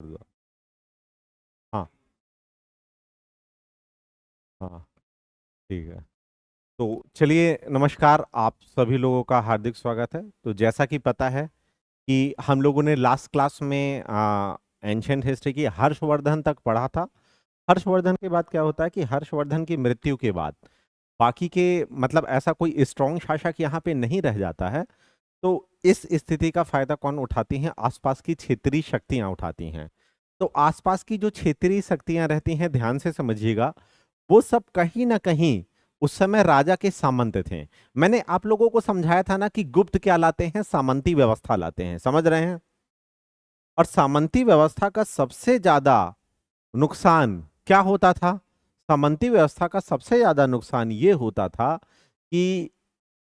कर दो। हाँ हाँ, ठीक है। तो चलिए, नमस्कार, आप सभी लोगों का हार्दिक स्वागत है। तो जैसा कि पता है कि हम लोगों ने लास्ट क्लास में एंशियंट हिस्ट्री की हर्षवर्धन तक पढ़ा था। हर्षवर्धन के बाद क्या होता है कि हर्षवर्धन की मृत्यु के बाद बाकी के मतलब ऐसा कोई स्ट्रॉन्ग शासक यहाँ पे नहीं रह जाता है। तो इस स्थिति का फायदा कौन उठाती हैं? आसपास की क्षेत्रीय शक्तियां उठाती हैं। तो आसपास की जो क्षेत्रीय शक्तियां रहती हैं, ध्यान से समझिएगा, वो सब कहीं ना कहीं उस समय राजा के सामंत थे। मैंने आप लोगों को समझाया था ना कि गुप्त क्या लाते हैं? सामंती व्यवस्था लाते हैं, समझ रहे हैं? और सामंती व्यवस्था का सबसे ज्यादा नुकसान क्या होता था? सामंती व्यवस्था का सबसे ज्यादा नुकसान ये होता था कि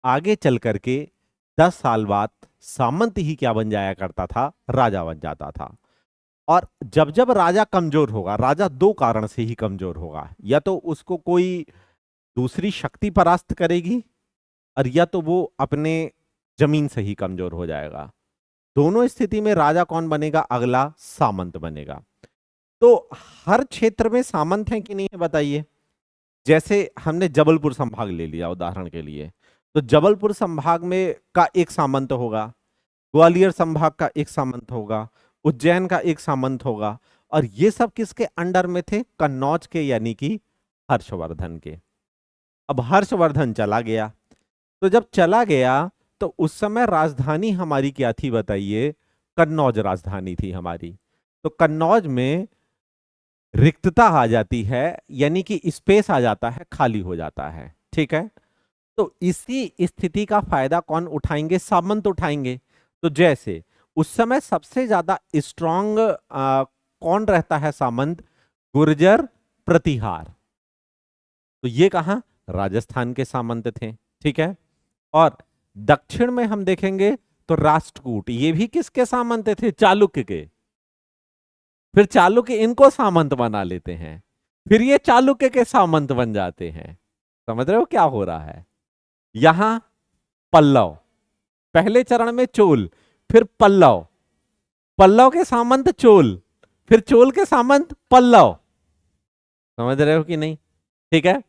आगे चल करके 10 साल बाद सामंत ही क्या बन जाया करता था? राजा बन जाता था। और जब जब राजा कमजोर होगा, राजा दो कारण से ही कमजोर होगा, या तो उसको कोई दूसरी शक्ति परास्त करेगी, और या तो वो अपने जमीन से ही कमजोर हो जाएगा। दोनों स्थिति में राजा कौन बनेगा? अगला सामंत बनेगा। तो हर क्षेत्र में सामंत है कि नहीं है बताइए। जैसे हमने जबलपुर संभाग ले लिया उदाहरण के लिए, तो जबलपुर संभाग में का एक सामंत होगा, ग्वालियर संभाग का एक सामंत होगा, उज्जैन का एक सामंत होगा। और ये सब किसके अंडर में थे? कन्नौज के, यानी कि हर्षवर्धन के। अब हर्षवर्धन चला गया, तो जब चला गया तो उस समय राजधानी हमारी क्या थी बताइए? कन्नौज राजधानी थी हमारी। तो कन्नौज में रिक्तता आ जाती है, यानी कि स्पेस आ जाता है, खाली हो जाता है। ठीक है। तो इसी स्थिति का फायदा कौन उठाएंगे? सामंत उठाएंगे। तो जैसे उस समय सबसे ज्यादा स्ट्रांग कौन रहता है? सामंत। गुर्जर प्रतिहार। तो ये कहां? राजस्थान के सामंत थे। ठीक है। और दक्षिण में हम देखेंगे तो राष्ट्रकूट, ये भी किसके सामंत थे? चालुक्य के। फिर चालुक्य इनको सामंत बना लेते हैं, फिर ये चालुक्य के सामंत बन जाते हैं। समझ रहे हो क्या हो रहा है? यहां पल्लव, पहले चरण में चोल, फिर पल्लव, पल्लव के सामंत चोल, फिर चोल के सामंत पल्लव। समझ रहे हो कि नहीं? ठीक है।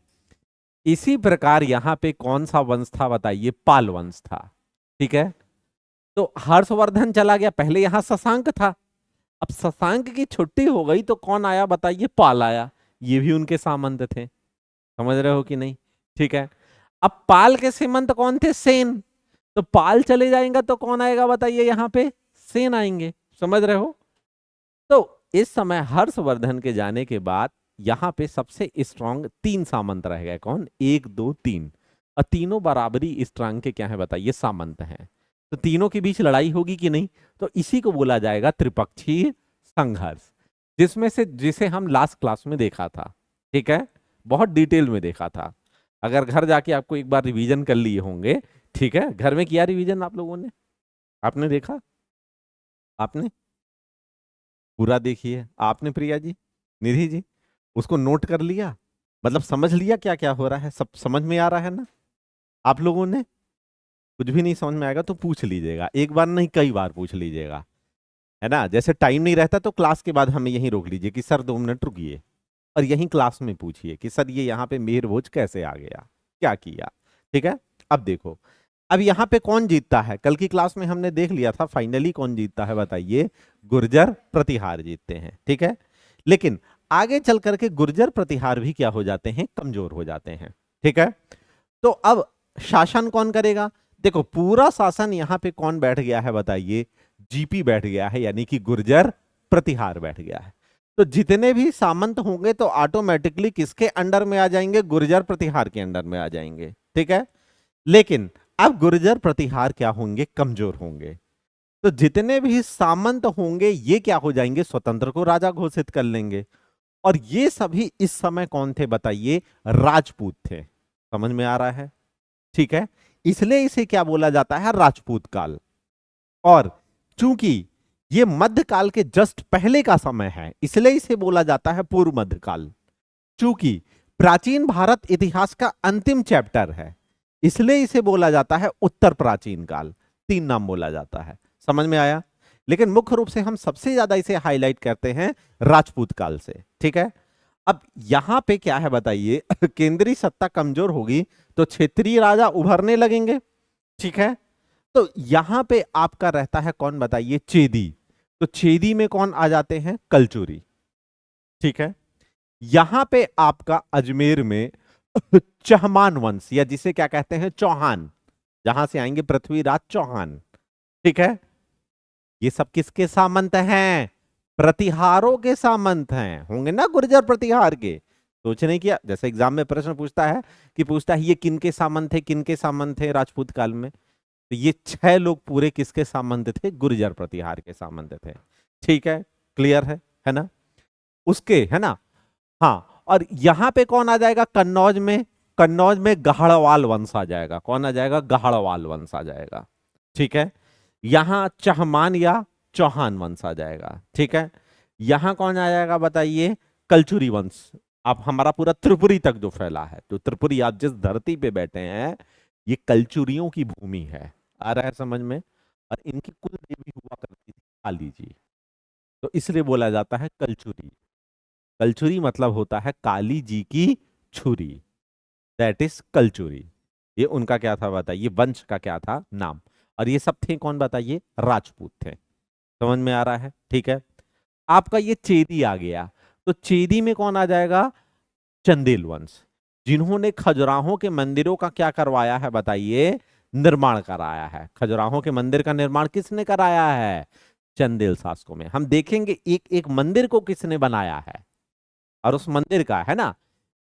इसी प्रकार यहां पे कौन सा वंश था बताइए? पाल वंश था। ठीक है। तो हर्षवर्धन चला गया, पहले यहां शशांक था। अब शशांक की छुट्टी हो गई तो कौन आया बताइए? पाल आया। ये भी उनके सामंत थे। समझ रहे हो कि नहीं? ठीक है। अब पाल के सीमंत कौन थे? सेन। तो पाल चले जाएंगे तो कौन आएगा बताइए? यहां पे सेन आएंगे। समझ रहे हो? तो इस समय हर्षवर्धन के जाने के बाद यहां पे सबसे स्ट्रांग तीन सामंत रह गए। कौन? एक, दो, तीन। और तीनों बराबरी स्ट्रांग के क्या है बताइए? सामंत हैं। तो तीनों के बीच लड़ाई होगी कि नहीं? तो इसी को बोला जाएगा त्रिपक्षीय संघर्ष, जिसमें से जिसे हम लास्ट क्लास में देखा था। ठीक है। बहुत डिटेल में देखा था। अगर घर जाके आपको एक बार रिवीजन कर लिए होंगे। ठीक है। घर में किया रिवीजन आप लोगों ने? आपने देखा? आपने पूरा देखिए। आपने प्रिया जी, निधि जी, उसको नोट कर लिया? मतलब समझ लिया क्या क्या हो रहा है? सब समझ में आ रहा है ना? आप लोगों ने कुछ भी नहीं समझ में आएगा तो पूछ लीजिएगा, एक बार नहीं कई बार पूछ लीजिएगा, है ना? जैसे टाइम नहीं रहता तो क्लास के बाद हमें यहीं रोक लीजिए कि सर 2 मिनट रुकिए, और यहीं क्लास में पूछिए कि सर ये यहाँ पे मेहर भोज कैसे आ गया, क्या किया। ठीक है। अब देखो, अब यहाँ पे कौन जीतता है? कल की क्लास में हमने देख लिया था फाइनली कौन जीतता है बताइए? गुर्जर प्रतिहार जीतते हैं। ठीक है। लेकिन आगे चल करके गुर्जर प्रतिहार भी क्या हो जाते हैं? कमजोर हो जाते हैं। ठीक है। तो अब शासन कौन करेगा? देखो, पूरा शासन यहां पे कौन बैठ गया है बताइए? जीपी बैठ गया है, यानी कि गुर्जर प्रतिहार बैठ गया है। तो जितने भी सामंत होंगे तो ऑटोमेटिकली किसके अंडर में आ जाएंगे? गुर्जर प्रतिहार के अंडर में आ जाएंगे। ठीक है। लेकिन अब गुर्जर प्रतिहार क्या होंगे? कमजोर होंगे। तो जितने भी सामंत होंगे ये क्या हो जाएंगे? स्वतंत्र को राजा घोषित कर लेंगे। और ये सभी इस समय कौन थे बताइए? राजपूत थे। समझ में आ रहा है? ठीक है। इसलिए इसे क्या बोला जाता है? राजपूत काल। और चूंकि ये मध्यकाल के जस्ट पहले का समय है, इसलिए इसे बोला जाता है पूर्व मध्यकाल। चूंकि प्राचीन भारत इतिहास का अंतिम चैप्टर है, इसलिए इसे बोला जाता है उत्तर प्राचीन काल। तीन नाम बोला जाता है। समझ में आया? लेकिन मुख्य रूप से हम सबसे ज्यादा इसे हाईलाइट करते हैं राजपूत काल से। ठीक है, अब यहां पे क्या है बताइए, केंद्रीय सत्ता कमजोर होगी तो क्षेत्रीय राजा उभरने लगेंगे। ठीक है, तो यहां पे आपका रहता है कौन बताइए, चेदी। तो चेदी में कौन आ जाते हैं, कलचुरी। ठीक है, यहां पे आपका अजमेर में चहमान वंश, या जिसे क्या कहते हैं, चौहान, जहां से आएंगे पृथ्वीराज चौहान। ठीक है, ये सब किसके सामंत हैं, प्रतिहारों के सामंत हैं, होंगे ना गुर्जर प्रतिहार के। सोचने की, जैसे एग्जाम में प्रश्न पूछता है कि पूछता है ये किनके सामंत थे, किनके सामंत थे राजपूत काल में, तो ये 6 लोग पूरे किसके सामंत थे, गुर्जर प्रतिहार के सामंत थे। ठीक है, क्लियर है ना, उसके, है ना। हाँ, और यहां पे कौन आ जाएगा, कन्नौज में, कन्नौज में गहड़वाल वंश आ जाएगा। कौन आ जाएगा, गहड़वाल वंश आ जाएगा। ठीक है, यहां चहमान या चौहान वंश आ जाएगा। ठीक है, यहां कौन आ जाएगा बताइए, कलचुरी वंश। अब हमारा पूरा त्रिपुरी तक जो फैला है, जो त्रिपुरी आप जिस धरती पे बैठे हैं, ये कलचुरियों की भूमि है। आ रहा है समझ में, और इनकी कुल देवी हुआ करती थी काली जी, तो इसलिए बोला जाता है कलचुरी। कलचुरी मतलब होता है काली जी की छुरी, दैट इज कलचुरी। ये उनका क्या था बताइए, वंश का क्या था नाम। और ये सब थे कौन बताइए, राजपूत थे। समझ में आ रहा है, ठीक है। आपका ये चेदी आ गया, तो चेदी में कौन आ जाएगा, चंदेल वंश, जिन्होंने खजुराहो के मंदिरों का क्या करवाया है बताइए, निर्माण कराया है। खजुराहो के मंदिर का निर्माण किसने कराया है, चंदेल शासकों में। हम देखेंगे एक एक मंदिर को किसने बनाया है, और उस मंदिर का, है ना,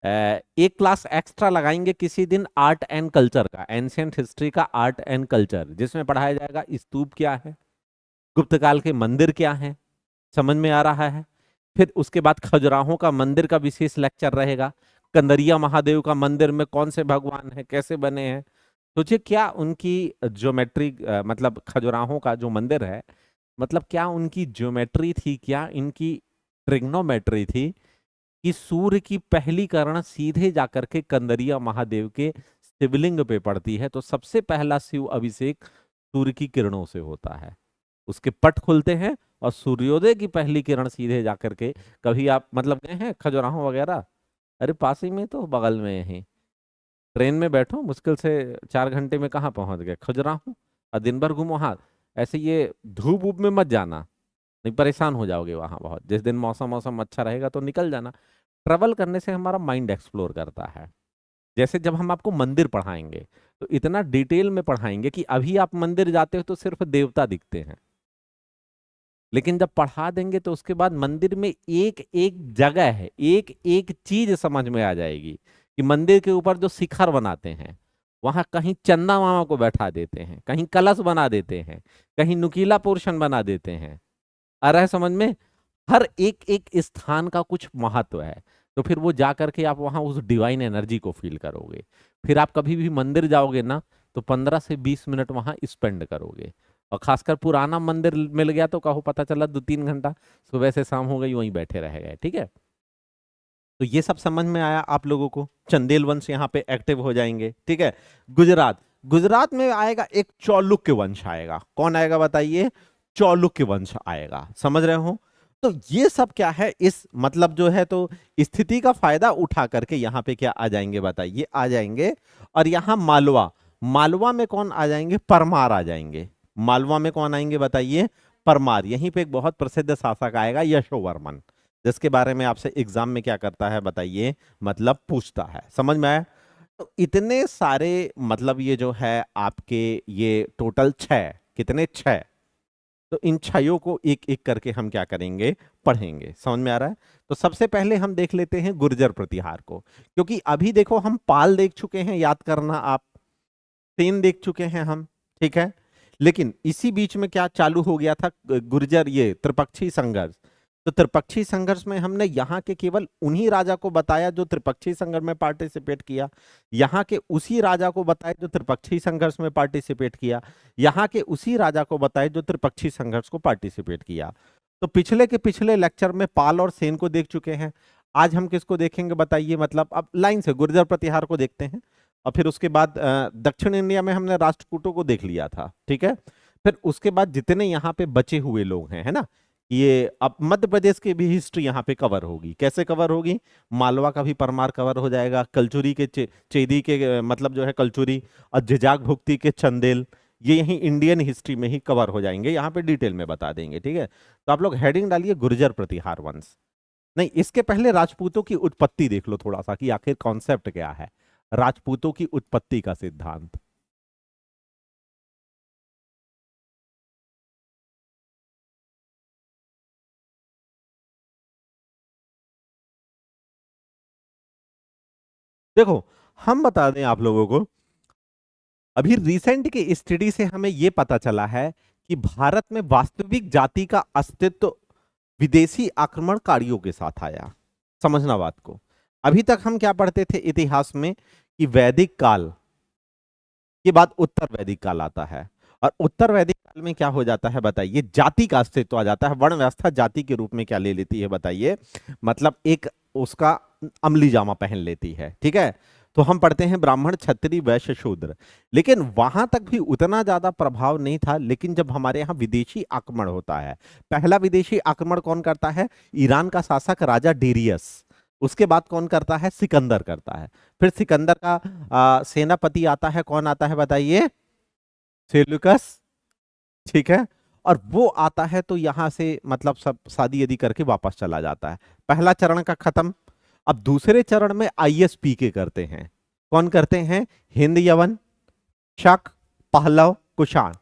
एक क्लास एक्स्ट्रा लगाएंगे किसी दिन आर्ट एंड कल्चर का, एंशियंट हिस्ट्री का आर्ट एंड कल्चर, जिसमें पढ़ाया जाएगा स्तूप क्या है, गुप्त काल के मंदिर क्या है। समझ में आ रहा है। फिर उसके बाद खजुराहो का मंदिर का विशेष लेक्चर रहेगा, कंदरिया महादेव का मंदिर में कौन से भगवान है, कैसे बने हैं। सोचिए क्या उनकी ज्योमेट्री, मतलब खजुराहो का जो मंदिर है, मतलब क्या उनकी ज्योमेट्री थी, क्या इनकी ट्रिग्नोमेट्री थी, कि सूर्य की पहली किरण सीधे जाकर के कंदरिया महादेव के शिवलिंग पे पड़ती है, तो सबसे पहला शिव अभिषेक सूर्य की किरणों से होता है। उसके पट खुलते हैं और सूर्योदय की पहली किरण सीधे जाकर के, कभी आप मतलब गए हैं खजुराहो वगैरह, अरे पास ही में, तो बगल में यहीं, ट्रेन में बैठो, मुश्किल से 4 घंटे में कहाँ पहुंच गए, खजुराहो, और दिन भर घूमो। हाँ, ऐसे ये धूप वूप में मत जाना, नहीं परेशान हो जाओगे वहां बहुत। जिस दिन मौसम मौसम अच्छा रहेगा तो निकल जाना। ट्रेवल करने से हमारा माइंड एक्सप्लोर करता है। जैसे जब हम आपको मंदिर पढ़ाएंगे तो इतना डिटेल में पढ़ाएंगे कि अभी आप मंदिर जाते हो तो सिर्फ देवता दिखते हैं, लेकिन जब पढ़ा देंगे तो उसके बाद मंदिर में एक एक जगह है, एक एक चीज समझ में आ जाएगी, कि मंदिर के ऊपर जो शिखर बनाते हैं, वहां कहीं चंदा मामा को बैठा देते हैं, कहीं कलश बना देते हैं, कहीं नुकीला पोर्शन बना देते हैं। आ रहा है समझ में, हर एक एक स्थान का कुछ महत्व है। तो फिर वो जा करके आप वहां उस डिवाइन एनर्जी को फील करोगे। फिर आप कभी भी मंदिर जाओगे ना, तो 15 से 20 मिनट वहां स्पेंड करोगे। और खासकर पुराना मंदिर मिल गया तो कहो पता चला 2-3 घंटा सुबह से शाम हो गई वहीं बैठे रह गए। ठीक है, तो ये सब समझ में आया आप लोगों को। चंदेल वंश यहाँ पे एक्टिव हो जाएंगे। ठीक है, गुजरात, गुजरात में आएगा एक चौलुक्य वंश आएगा। कौन आएगा बताइए, चौलुक्य वंश आएगा। समझ रहे हो, तो ये सब क्या है, इस मतलब जो है, तो स्थिति का फायदा उठा करके यहाँ पे क्या आ जाएंगे बताइए, आ जाएंगे। और यहाँ मालवा, मालवा में कौन आ जाएंगे, परमार आ जाएंगे। मालवा में कौन आएंगे बताइए, परमार। यहीं पे एक बहुत प्रसिद्ध शासक आएगा, यशोवर्मन, जिसके बारे में आपसे एग्जाम में क्या करता है बताइए, मतलब पूछता है। समझ में आया। तो इतने सारे, मतलब ये जो है आपके, ये टोटल 6, कितने 6, तो इन 6 को एक एक करके हम क्या करेंगे, पढ़ेंगे। समझ में आ रहा है। तो सबसे पहले हम देख लेते हैं गुर्जर प्रतिहार को, क्योंकि अभी देखो हम पाल देख चुके हैं, याद करना आप, सेन देख चुके हैं हम। ठीक है, लेकिन इसी बीच में क्या चालू हो गया था, गुर्जर, ये त्रिपक्षी संघर्ष। तो त्रिपक्षी संघर्ष में हमने यहाँ के केवल उन्हीं राजा को बताया जो त्रिपक्षी संघर्ष में पार्टिसिपेट किया, यहाँ के उसी राजा को बताया जो त्रिपक्षी संघर्ष में पार्टिसिपेट किया, यहाँ के उसी राजा को बताया जो त्रिपक्षी संघर्ष को पार्टिसिपेट किया। तो पिछले के पिछले लेक्चर में पाल और सेन को देख चुके हैं। आज हम किसको देखेंगे बताइए, मतलब अब लाइन से गुर्जर प्रतिहार को देखते हैं, और फिर उसके बाद दक्षिण इंडिया में हमने राष्ट्रकूटों को देख लिया था। ठीक है, फिर उसके बाद जितने यहाँ पे बचे हुए लोग हैं, है ना, ये अब मध्य प्रदेश की भी हिस्ट्री यहाँ पे कवर होगी। कैसे कवर होगी? मालवा का भी परमार कवर हो जाएगा, कलचुरी के चेदी के मतलब जो है कलचुरी, और झिझाक भुक्ति के चंदेल, ये यही इंडियन हिस्ट्री में ही कवर हो जाएंगे, यहाँ पे डिटेल में बता देंगे। ठीक है, तो आप लोग हेडिंग डालिए गुर्जर प्रतिहार वंश। नहीं, इसके पहले राजपूतों की उत्पत्ति देख लो थोड़ा सा, कि आखिर कॉन्सेप्ट क्या है राजपूतों की उत्पत्ति का सिद्धांत। देखो, हम बता दें आप लोगों को, अभी रिसेंट के स्टडी से हमें यह पता चला है कि भारत में वास्तविक जाति का अस्तित्व विदेशी आक्रमणकारियों के साथ आया। समझना बात को। अभी तक हम क्या पढ़ते थे इतिहास में कि वैदिक काल के बाद उत्तर वैदिक काल आता है, और उत्तर वैदिक काल में क्या हो जाता है बताइए? जाति का अस्तित्व आ जाता है। वर्ण व्यवस्था जाति के रूप में क्या ले लेती है बताइए? मतलब एक उसका अमली जामा पहन लेती है। ठीक है, तो हम पढ़ते हैं ब्राह्मण क्षत्रिय वैश्य शूद्र, लेकिन वहां तक भी उतना ज्यादा प्रभाव नहीं था। लेकिन जब हमारे यहाँ विदेशी आक्रमण होता है, पहला विदेशी आक्रमण कौन करता है? ईरान का शासक राजा डेरियस। उसके बाद कौन करता है? सिकंदर करता है। फिर सिकंदर का सेनापति आता है, कौन आता है बताइए? सेल्यूकस। ठीक है, और वो आता है तो यहां से मतलब सब शादी यदि करके वापस चला जाता है। पहला चरण का खत्म। अब दूसरे चरण में आईएसपी के करते हैं। कौन करते हैं? हिंद यवन, शक, पहलव, कुषाण।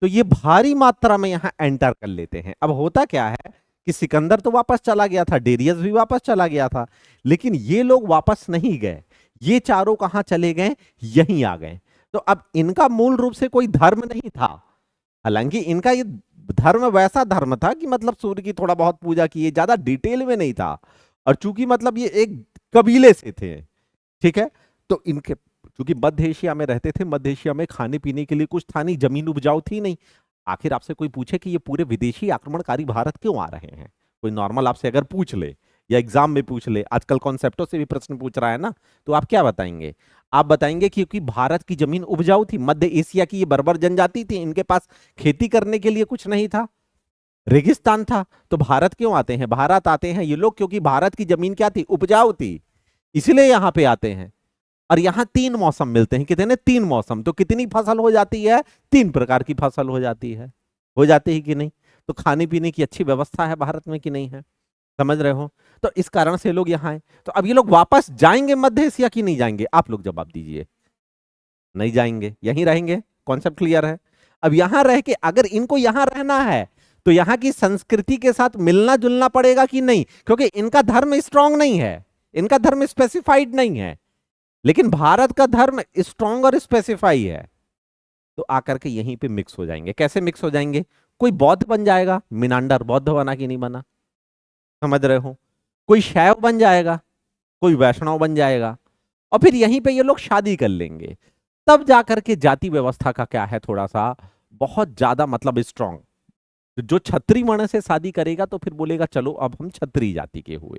तो ये भारी मात्रा में यहां एंटर कर लेते हैं। अब होता क्या है कि सिकंदर तो वापस चला गया था, डेरियस भी वापस चला गया था, लेकिन ये लोग वापस नहीं गए। ये चारों कहां चले गए? यहीं आ गए। तो अब इनका मूल रूप से कोई धर्म नहीं था, हालांकि इनका ये धर्म वैसा धर्म था कि मतलब सूर्य की थोड़ा बहुत पूजा की, ज्यादा डिटेल में नहीं था। और चूंकि मतलब ये एक कबीले से थे, ठीक है, तो इनके चूंकि मध्य एशिया में रहते थे, मध्य एशिया में खाने पीने के लिए कुछ था नहीं, जमीन उपजाऊ थी नहीं। आखिर आपसे कोई पूछे कि ये पूरे विदेशी आक्रमणकारी भारत क्यों आ रहे हैं, कोई नॉर्मल आपसे अगर पूछ ले या एग्जाम में पूछ ले, आजकल कॉन्सेप्टों से भी प्रश्न पूछ रहा है ना, तो आप क्या बताएंगे? आप बताएंगे कि क्योंकि भारत की जमीन उपजाऊ थी, मध्य एशिया की ये बर्बर जनजाति थी, इनके पास खेती करने के लिए कुछ नहीं था, रेगिस्तान था। तो भारत क्यों आते हैं? भारत आते हैं ये लोग क्योंकि भारत की जमीन क्या थी? उपजाऊ थी, इसलिए यहां पे आते हैं। और यहां 3 मौसम मिलते हैं, कितने? 3 मौसम। तो कितनी फसल हो जाती है? 3 प्रकार की फसल हो जाती है। हो जाती है कि नहीं? तो खाने पीने की अच्छी व्यवस्था है भारत में कि नहीं है? समझ रहे हो? तो इस कारण से लोग यहाँ आए। तो अब ये लोग वापस जाएंगे मध्य एशिया की नहीं जाएंगे? आप लोग जवाब दीजिए। नहीं जाएंगे, यहीं रहेंगे। कॉन्सेप्ट क्लियर है? अब यहां रह के अगर इनको यहां रहना है तो यहां की संस्कृति के साथ मिलना जुलना पड़ेगा कि नहीं? क्योंकि इनका धर्म स्ट्रांग नहीं है, इनका धर्म स्पेसिफाइड नहीं है, लेकिन भारत का धर्म स्ट्रांग और स्पेसिफाई है। तो आकर के यहीं पे मिक्स हो जाएंगे। कैसे मिक्स हो जाएंगे? कोई बौद्ध बन जाएगा, मिनांडर बौद्ध बना कि नहीं बना? समझ रहे हो? कोई शैव बन जाएगा, कोई वैष्णव बन जाएगा, और फिर यहीं पे ये लोग शादी कर लेंगे। तब जाकर के जाति व्यवस्था का क्या है, थोड़ा सा बहुत ज्यादा मतलब स्ट्रांग। जो क्षत्रिय वर्ण से शादी करेगा तो फिर बोलेगा चलो अब हम क्षत्रिय जाति के हुए।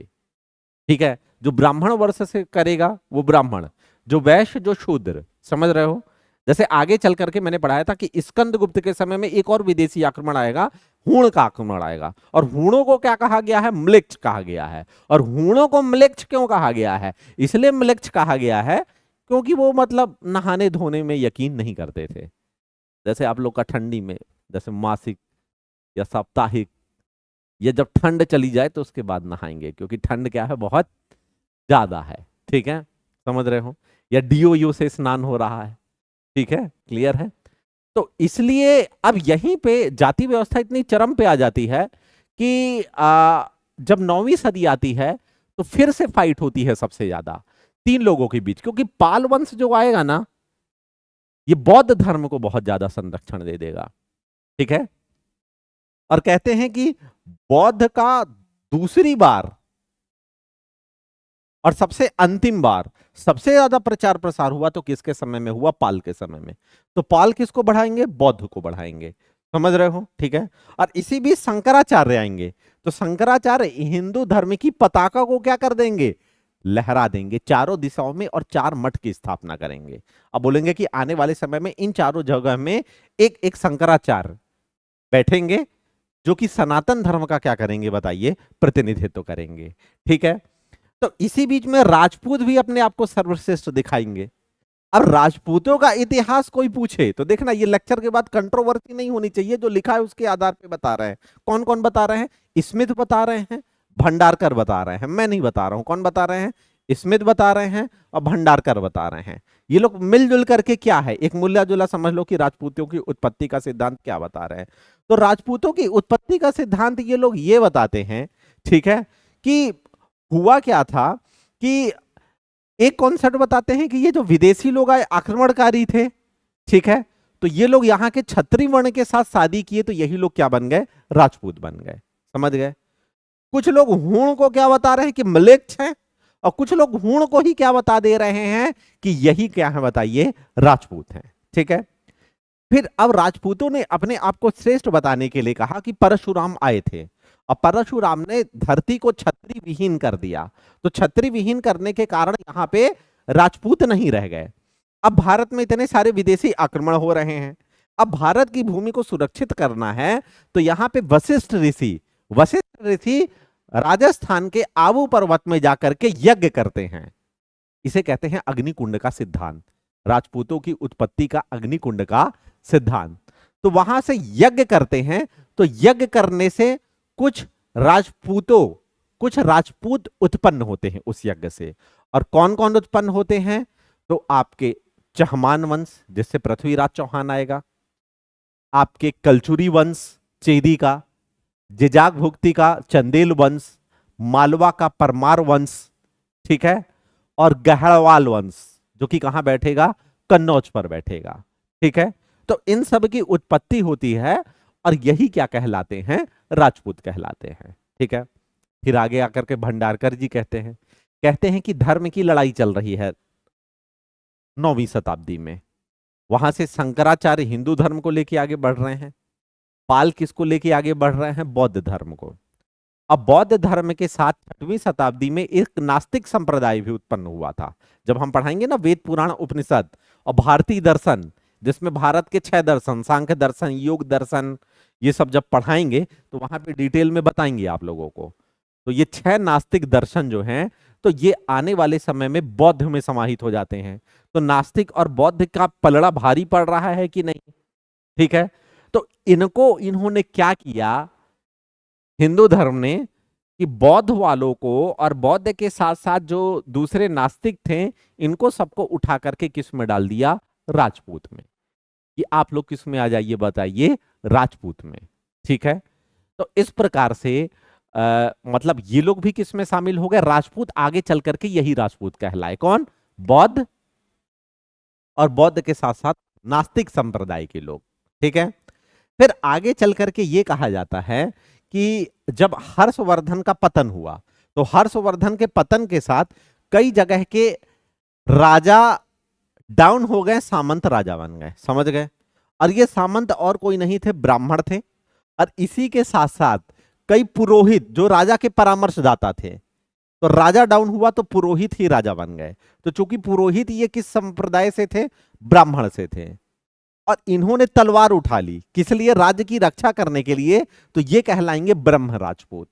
ठीक है, जो ब्राह्मण वर्ष से करेगा वो ब्राह्मण, जो वैश्य, जो शूद्र। समझ रहे हो? जैसे आगे चल करके मैंने पढ़ाया था कि स्कंदगुप्त के समय में एक और विदेशी आक्रमण आएगा, हूण का आक्रमण आएगा। और हूणों को क्या कहा गया है? म्लेच्छ कहा गया है। और हूणों को म्लेच्छ क्यों कहा गया है? इसलिए म्लेच्छ कहा गया है क्योंकि वो मतलब नहाने धोने में यकीन नहीं करते थे। जैसे आप लोग का ठंडी में जैसे मासिक या साप्ताहिक, या जब ठंड चली जाए तो उसके बाद नहाएंगे, क्योंकि ठंड क्या है? बहुत ज्यादा है। ठीक है, समझ रहे हो? या डीओयू से स्नान हो रहा है। ठीक है, क्लियर है? तो इसलिए अब यहीं पे जाति व्यवस्था इतनी चरम पे आ जाती है कि जब 9वीं सदी आती है तो फिर से फाइट होती है सबसे ज्यादा 3 लोगों के बीच, क्योंकि पाल वंश जो आएगा ना, ये बौद्ध धर्म को बहुत ज्यादा संरक्षण दे देगा। ठीक है, और कहते हैं कि बौद्ध का दूसरी बार और सबसे अंतिम बार सबसे ज्यादा प्रचार प्रसार हुआ तो किसके समय में हुआ? पाल के समय में। तो पाल किसको बढ़ाएंगे? बौद्ध को बढ़ाएंगे। समझ रहे हो? ठीक है, और इसी बीच शंकराचार्य आएंगे। तो शंकराचार्य हिंदू धर्म की पताका को क्या कर देंगे? लहरा देंगे चारों दिशाओं में, और 4 मठ की स्थापना करेंगे। अब बोलेंगे कि आने वाले समय में इन चारों जगह में एक एक शंकराचार्य बैठेंगे जो कि सनातन धर्म का क्या करेंगे बताइए, प्रतिनिधित्व करेंगे। ठीक है, तो इसी बीच में राजपूत भी अपने आप को सर्वश्रेष्ठ दिखाएंगे। अब राजपूतों का इतिहास कोई पूछे तो देखना, ये लेक्चर के बाद कंट्रोवर्सी नहीं होनी चाहिए, जो लिखा है उसके आधार पे बता रहे हैं। कौन कौन बता रहे हैं? स्मिथ बता रहे हैं, भंडारकर बता रहे हैं, मैं नहीं बता रहा हूं। कौन बता रहे हैं? स्मिथ बता रहे हैं और भंडारकर बता रहे हैं। ये लोग मिलजुल करके क्या है, एक मुल्ला जुला समझ लो कि राजपूतों की उत्पत्ति का सिद्धांत क्या बता रहे हैं। तो राजपूतों की उत्पत्ति का सिद्धांत ये लोग ये बताते हैं, ठीक है, कि हुआ क्या था कि एक कॉन्सेप्ट बताते हैं कि ये जो विदेशी लोग आए आक्रमणकारी थे, ठीक है, तो ये लोग यहाँ के क्षत्रिय वर्ण के साथ शादी किए, तो यही लोग क्या बन गए? राजपूत बन गए। समझ गए? कुछ लोग हूण को क्या बता रहे हैं कि म्लेच्छ है, और कुछ लोग हूण को ही क्या बता दे रहे हैं कि यही क्या है बताइए, राजपूत हैं। ठीक है, फिर अब राजपूतों ने अपने आप को श्रेष्ठ बताने के लिए कहा कि परशुराम आए थे, और परशुराम ने धरती को छत्री विहीन कर दिया। तो छत्री विहीन करने के कारण यहाँ पे राजपूत नहीं रह गए। अब भारत में इतने सारे विदेशी आक्रमण हो रहे हैं, अब भारत की भूमि को सुरक्षित करना है, तो यहाँ पे वशिष्ठ ऋषि राजस्थान के आबू पर्वत में जाकर के यज्ञ करते हैं। इसे कहते हैं अग्निकुंड का सिद्धांत, राजपूतों की उत्पत्ति का अग्निकुंड का सिद्धांत। तो वहां से यज्ञ करते हैं, तो यज्ञ करने से कुछ राजपूत उत्पन्न होते हैं उस यज्ञ से। और कौन कौन उत्पन्न होते हैं? तो आपके चहमान वंश, जिससे पृथ्वीराज चौहान आएगा, आपके कलचुरी वंश चेदी का, जिजाग भुक्ति का चंदेल वंश, मालवा का परमार वंश, ठीक है, और गहड़वाल वंश, जो कि कहां बैठेगा? कन्नौज पर बैठेगा। ठीक है, तो इन सब की उत्पत्ति होती है, और यही क्या कहलाते हैं? राजपूत कहलाते हैं। ठीक है, फिर आगे आकर के भंडारकर जी कहते हैं कि धर्म की लड़ाई चल रही है 9वीं शताब्दी में। वहां से शंकराचार्य हिंदू धर्म को लेके आगे बढ़ रहे हैं, पाल किसको लेके आगे बढ़ रहे हैं? बौद्ध धर्म को। अब बौद्ध धर्म के साथ 6वीं शताब्दी में एक नास्तिक संप्रदाय भी उत्पन्न हुआ था। जब हम पढ़ाएंगे ना वेद पुराण उपनिषद और भारतीय दर्शन, जिसमें भारत के 6 दर्शन, सांख्य दर्शन, योग दर्शन, ये सब जब पढ़ाएंगे तो वहां पे डिटेल में बताएंगे आप लोगों को। तो ये 6 नास्तिक दर्शन जो हैं, तो ये आने वाले समय में बौद्ध में समाहित हो जाते हैं। तो नास्तिक और बौद्ध का पलड़ा भारी पड़ रहा है कि नहीं? ठीक है, तो इन्होंने क्या किया हिंदू धर्म ने, कि बौद्ध वालों को और बौद्ध के साथ साथ जो दूसरे नास्तिक थे, इनको सबको उठा करके किस में डाल दिया? राजपूत में। कि आप लोग किस में आ जाइए बताइए? राजपूत में। ठीक है, तो इस प्रकार से मतलब ये लोग भी किस में शामिल हो गए? राजपूत। आगे चल करके यही राजपूत कहलाए। कौन? बौद्ध, और बौद्ध के साथ साथ नास्तिक संप्रदाय के लोग। ठीक है, फिर आगे चल करके ये कहा जाता है कि जब हर्षवर्धन का पतन हुआ, तो हर्षवर्धन के पतन के साथ कई जगह के राजा डाउन हो गए, सामंत राजा बन गए। समझ गए? और ये सामंत और कोई नहीं थे, ब्राह्मण थे। और इसी के साथ साथ कई पुरोहित जो राजा के परामर्शदाता थे, तो राजा डाउन हुआ तो पुरोहित ही राजा बन गए। तो चूंकि पुरोहित ये किस संप्रदाय से थे? ब्राह्मण से थे। और इन्होंने तलवार उठा ली, किस लिए? राज्य की रक्षा करने के लिए। तो ये कहलाएंगे ब्रह्म राजपूत।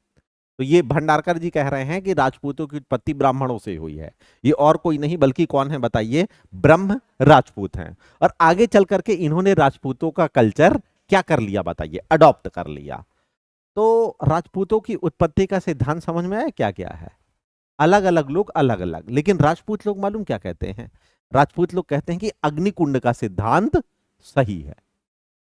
तो ये भंडारकर जी कह रहे हैं कि राजपूतों की उत्पत्ति ब्राह्मणों से हुई है। ये और कोई नहीं बल्कि कौन है बताइए? ब्रह्म राजपूत हैं। और आगे चल करके इन्होंने राजपूतों का कल्चर क्या कर लिया बताइए? अडॉप्ट कर लिया। तो राजपूतों की उत्पत्ति का सिद्धांत समझ में आया क्या क्या है? अलग अलग लोग अलग अलग, लेकिन राजपूत लोग मालूम क्या कहते हैं? राजपूत लोग कहते हैं कि अग्निकुंड का सिद्धांत सही है।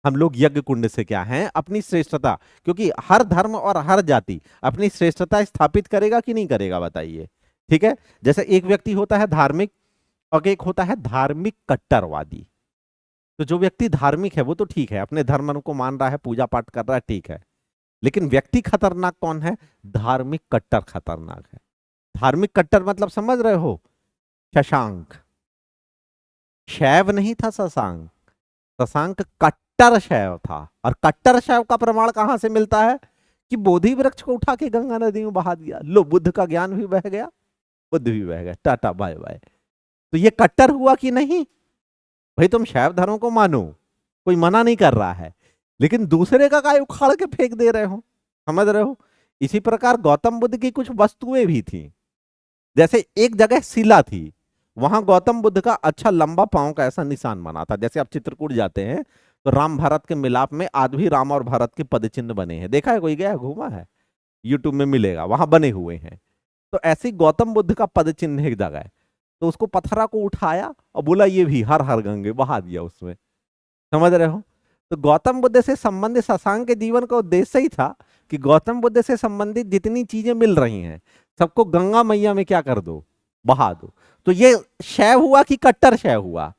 हम लोग यज्ञ कुंड से क्या है? अपनी श्रेष्ठता, क्योंकि हर धर्म और हर जाति अपनी श्रेष्ठता स्थापित करेगा कि नहीं करेगा बताइए? ठीक है, जैसे एक व्यक्ति होता है धार्मिक और एक होता है धार्मिक कट्टरवादी। तो जो व्यक्ति धार्मिक है वो तो ठीक है, अपने धर्म को मान रहा है, पूजा पाठ कर रहा है, ठीक है। लेकिन व्यक्ति खतरनाक कौन है? धार्मिक कट्टर खतरनाक है। धार्मिक कट्टर मतलब समझ रहे हो? शशांक, शैव नहीं था शशांक, शशांक कट्टर शैव था। और कट्टर शैव का प्रमाण कहां से मिलता है? कि बोधि वृक्ष को उठा के गंगा नदी में बहा दिया, लो बुद्ध का ज्ञान भी बह गया, बुद्ध भी बह गया, टाटा बाय बाय। तो ये कट्टर हुआ कि नहीं? भाई तुम शैव धर्म को मानो, कोई मना नहीं कर रहा है, लेकिन दूसरे का काय उखाड़ के फेंक दे रहे हो, समझ रहे हो। इसी प्रकार गौतम बुद्ध की कुछ वस्तुएं भी थी। जैसे एक जगह शिला थी, वहां गौतम बुद्ध का अच्छा लंबा पांव का ऐसा निशान बना था। जैसे आप चित्रकूट जाते हैं तो राम भारत के मिलाप में आज भी राम और भारत के पद चिन्ह बने हैं। देखा है, कोई गया घूमा है, यूट्यूब में मिलेगा, वहां बने हुए हैं। तो ऐसे ही गौतम बुद्ध का पद चिन्ह एक जगह है। तो उसको पत्थरा को उठाया और बोला ये भी हर हर गंगे, बहा दिया उसमें, समझ रहे हो। तो गौतम बुद्ध से संबंधित शशांक के जीवन का उद्देश्य ही था कि गौतम बुद्ध से संबंधित जितनी चीजें मिल रही हैं सबको गंगा मैया में क्या कर दो, बहा दो। तो ये शैव हुआ कि कट्टर शैव हुआ,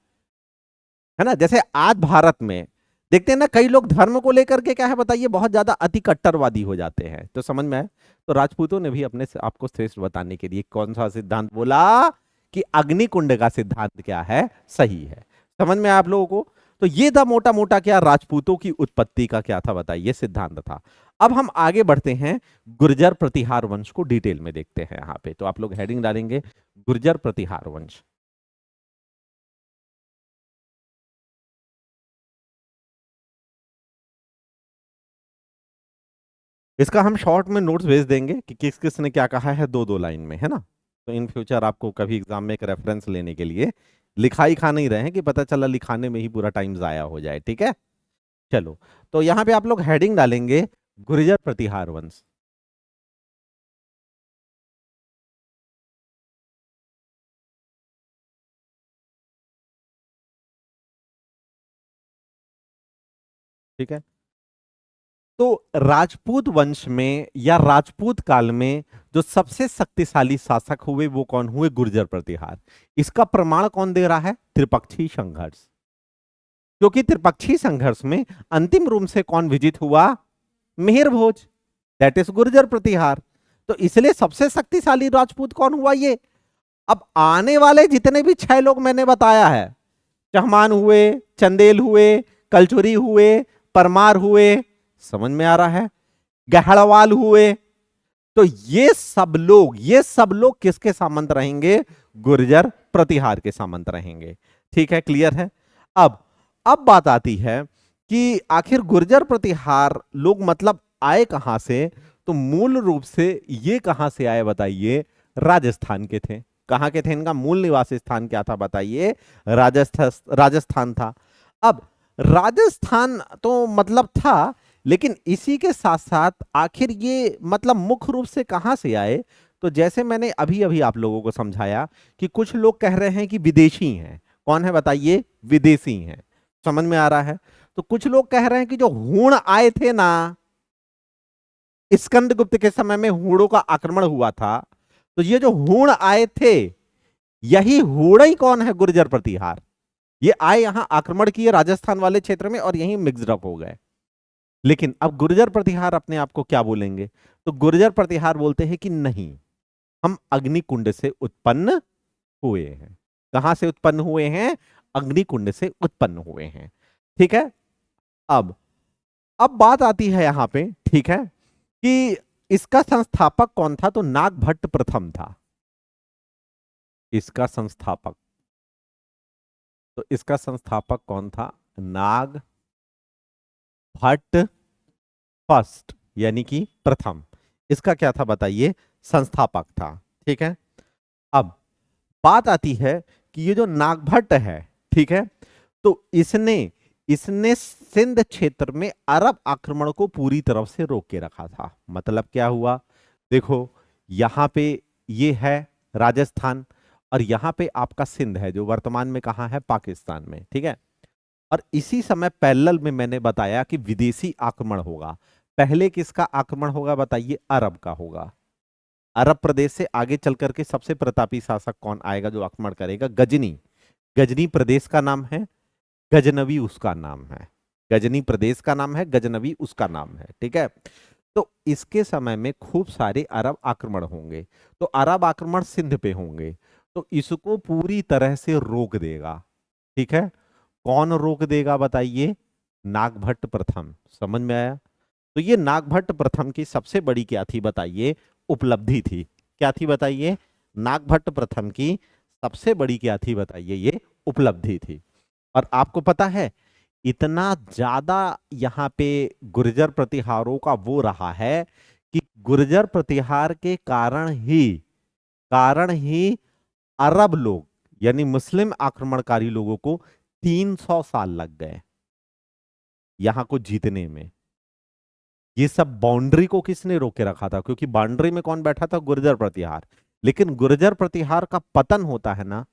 है ना। जैसे आज भारत में देखते हैं ना, कई लोग धर्म को लेकर के क्या है बताइए, बहुत ज्यादा अति कट्टरवादी हो जाते हैं। तो समझ में आए। तो राजपूतों ने भी अपने आपको श्रेष्ठ बताने के लिए कौन सा सिद्धांत बोला कि अग्निकुंड का सिद्धांत क्या है, सही है। समझ में आया आप लोगों को। तो ये था मोटा मोटा क्या राजपूतों की उत्पत्ति का क्या था बताइए, सिद्धांत था। अब हम आगे बढ़ते हैं, गुर्जर प्रतिहार वंश को डिटेल में देखते हैं। यहाँ पे तो आप लोग हेडिंग डालेंगे गुर्जर प्रतिहार वंश। इसका हम शॉर्ट में नोट्स भेज देंगे कि किस किस ने क्या कहा है, दो दो लाइन में, है ना। तो इन फ्यूचर आपको कभी एग्जाम में एक रेफरेंस लेने के लिए लिखाई खा नहीं रहे हैं कि पता चला लिखाने में ही पूरा टाइम जाया हो जाए, ठीक है। चलो, तो यहाँ पे आप लोग हेडिंग डालेंगे गुर्जर प्रतिहार वंश। ठीक है। तो राजपूत वंश में या राजपूत काल में जो सबसे शक्तिशाली शासक हुए वो कौन हुए, गुर्जर प्रतिहार। इसका प्रमाण कौन दे रहा है, त्रिपक्षीय संघर्ष। क्योंकि त्रिपक्षीय संघर्ष में अंतिम रूप से कौन विजित हुआ, मिहिर भोज, दैट इज गुर्जर प्रतिहार। तो इसलिए सबसे शक्तिशाली राजपूत कौन हुआ, ये। अब आने वाले जितने भी 6 लोग मैंने बताया है, चहमान हुए, चंदेल हुए, कलचुरी हुए, परमार हुए, समझ में आ रहा है, गहड़वाल हुए, तो ये सब लोग किसके सामंत रहेंगे, गुर्जर प्रतिहार के सामंत रहेंगे। ठीक है, क्लियर है। अब अब बात आती है कि आखिर गुर्जर प्रतिहार लोग मतलब आए कहां से। तो मूल रूप से ये कहां से आए बताइए, राजस्थान के थे। कहां के थे, इनका मूल निवास स्थान क्या था बताइए, राजस्थान था। अब राजस्थान तो मतलब था, लेकिन इसी के साथ साथ आखिर ये मतलब मुख्य रूप से कहां से आए। तो जैसे मैंने अभी अभी आप लोगों को समझाया कि कुछ लोग कह रहे हैं कि विदेशी हैं। कौन है बताइए, विदेशी हैं। समझ में आ रहा है। तो कुछ लोग कह रहे हैं कि जो हूण आए थे ना, स्कंदगुप्त के समय में हूणों का आक्रमण हुआ था, तो ये जो हूण आए थे, यही हूण ही कौन है, गुर्जर प्रतिहार। ये आए यहां आक्रमण किए राजस्थान वाले क्षेत्र में और यहीं मिक्सड अप हो गए। लेकिन अब गुर्जर प्रतिहार अपने आप को क्या बोलेंगे, तो गुर्जर प्रतिहार बोलते हैं कि नहीं, हम अग्निकुंड से उत्पन्न हुए हैं। कहां से उत्पन्न हुए हैं, अग्निकुंड से उत्पन्न हुए हैं। ठीक है। अब अब बात आती है यहां पे, ठीक है, कि इसका संस्थापक कौन था। तो नागभट्ट प्रथम था इसका संस्थापक। तो इसका संस्थापक कौन था, नाग भट्ट फर्स्ट, यानी कि प्रथम। इसका क्या था बताइए, संस्थापक था। ठीक है। अब बात आती है कि ये जो नागभट्ट है, ठीक है, तो इसने इसने सिंध क्षेत्र में अरब आक्रमण को पूरी तरह से रोक के रखा था। मतलब क्या हुआ, देखो यहां पे ये है राजस्थान, और यहां पे आपका सिंध है जो वर्तमान में कहां है, पाकिस्तान में। ठीक है। और इसी समय पैरेलल में मैंने बताया कि विदेशी आक्रमण होगा। पहले किसका आक्रमण होगा बताइए, अरब का होगा। अरब प्रदेश से आगे चल करके सबसे प्रतापी शासक कौन आएगा जो आक्रमण करेगा, गजनी। गजनी प्रदेश का नाम है, गजनवी उसका नाम है। गजनी प्रदेश का नाम है, गजनवी उसका नाम है। ठीक है। तो इसके समय में खूब सारे अरब आक्रमण होंगे। तो अरब आक्रमण सिंध पे होंगे, तो इसको पूरी तरह से रोक देगा। ठीक है। कौन रोक देगा बताइए, नागभट्ट प्रथम। समझ में आया। तो ये नागभट्ट प्रथम की सबसे बड़ी क्या थी बताइए, उपलब्धि थी। क्या थी बताइए, नागभट्ट प्रथम की सबसे बड़ी क्या थी बताइए, ये उपलब्धि थी। और आपको पता है इतना ज्यादा यहाँ पे गुर्जर प्रतिहारों का वो रहा है कि गुर्जर प्रतिहार के कारण ही अरब लोग यानी मुस्लिम आक्रमणकारी लोगों को 300 साल लग गए यहां को जीतने में। ये सब बाउंड्री को किसने रोके रखा था? क्योंकि बाउंड्री में कौन बैठा था? गुर्जर प्रतिहार। लेकिन गुर्जर प्रतिहार का पतन होता है ना,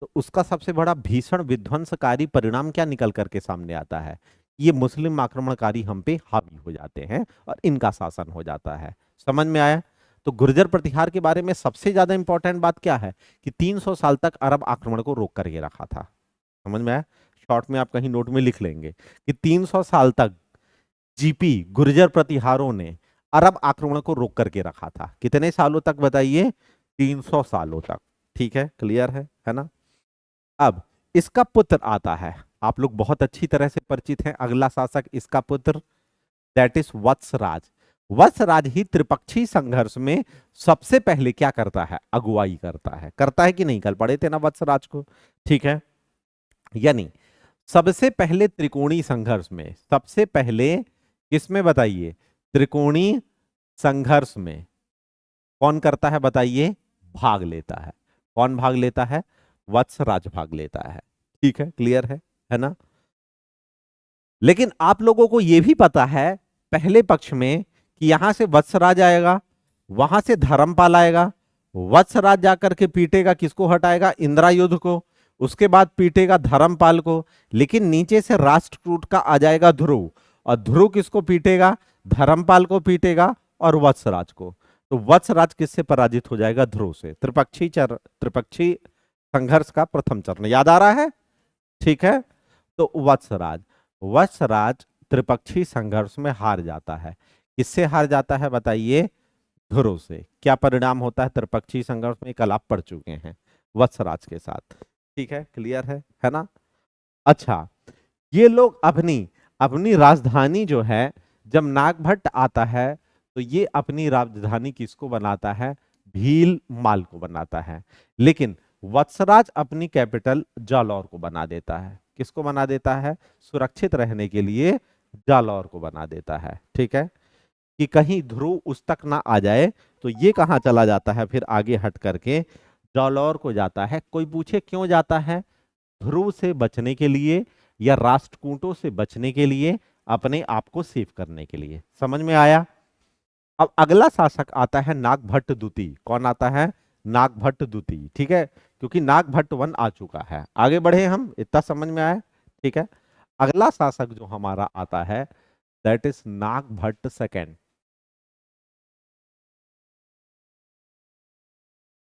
तो उसका सबसे बड़ा भीषण विध्वंसकारी परिणाम क्या निकल करके सामने आता है? ये मुस्लिम आक्रमणकारी हम पे हावी हो जाते हैं और इनका शासन हो जाता है। समझ में आया? तो गुर्जर प्रतिहार के बारे में सबसे ज्यादा इंपॉर्टेंट बात क्या है कि 300 साल तक अरब आक्रमण को रोक करके रखा था। समझ में आया? शॉर्ट में आप कहीं नोट में लिख लेंगे कि 300 साल तक जीपी गुर्जर प्रतिहारों ने अरब आक्रमण को रोक करके रखा था। कितने सालों तक बताइए? 300 सालों तक। ठीक है, क्लियर है ना? अब इसका पुत्र आता है, आप लोग बहुत अच्छी तरह से परिचित हैं, अगला शासक इसका पुत्र, दैट इज वत्सराज। वत्सराज ही त्रिपक्षीय संघर्ष में सबसे पहले क्या करता है? अगुवाई करता है कि नहीं? कल पढ़े थे ना वत्सराज को। ठीक है, यानी सबसे पहले त्रिकोणीय संघर्ष में, सबसे पहले किसमें बताइए? त्रिकोणीय संघर्ष में कौन करता है बताइए? भाग लेता है। कौन भाग लेता है? वत्सराज भाग लेता है। ठीक है, क्लियर है ना? लेकिन आप लोगों को यह भी पता है पहले पक्ष में कि यहां से वत्सराज आएगा, वहां से धर्मपाल आएगा, वत्सराज जाकर के पीटेगा, किसको हटाएगा? इंद्रायुध को, उसके बाद पीटेगा धर्मपाल को, लेकिन नीचे से राष्ट्रकूट का आ जाएगा ध्रुव, और ध्रुव किसको पीटेगा? धर्मपाल को पीटेगा और वत्सराज को। तो वत्सराज किससे पराजित हो जाएगा? ध्रुव से। त्रिपक्षीय संघर्ष का प्रथम चरण याद आ रहा है? ठीक है, तो वत्सराज त्रिपक्षीय संघर्ष में हार जाता है। किससे हार जाता है बताइए? ध्रुव से। क्या परिणाम होता है त्रिपक्षीय संघर्ष में? कल आप पढ़ चुके हैं वत्सराज के साथ। ठीक है, क्लियर है ना? अच्छा, ये लोग अपनी अपनी राजधानी जो है, जब नागभट्ट आता है तो ये अपनी राजधानी किसको बनाता है? भीलमाल को बनाता है। लेकिन वत्सराज अपनी कैपिटल जालौर को बना देता है। किसको बना देता है? सुरक्षित रहने के लिए जालौर को बना देता है। ठीक है, कि कहीं ध्रुव उस तक ना आ जाए, तो ये कहां चला जाता है? फिर आगे हट करके जालौर को जाता है। कोई पूछे क्यों जाता है? ध्रुव से बचने के लिए या राष्ट्रकूटों से बचने के लिए, अपने आप को सेव करने के लिए। समझ में आया? अब अगला शासक आता है नागभट्ट द्वितीय। कौन आता है? नागभट्ट द्वितीय। ठीक है, क्योंकि नागभट्ट वन आ चुका है। आगे बढ़े हम, इतना समझ में आया? ठीक है, अगला शासक जो हमारा आता है दैट इज नागभट्ट सेकेंड।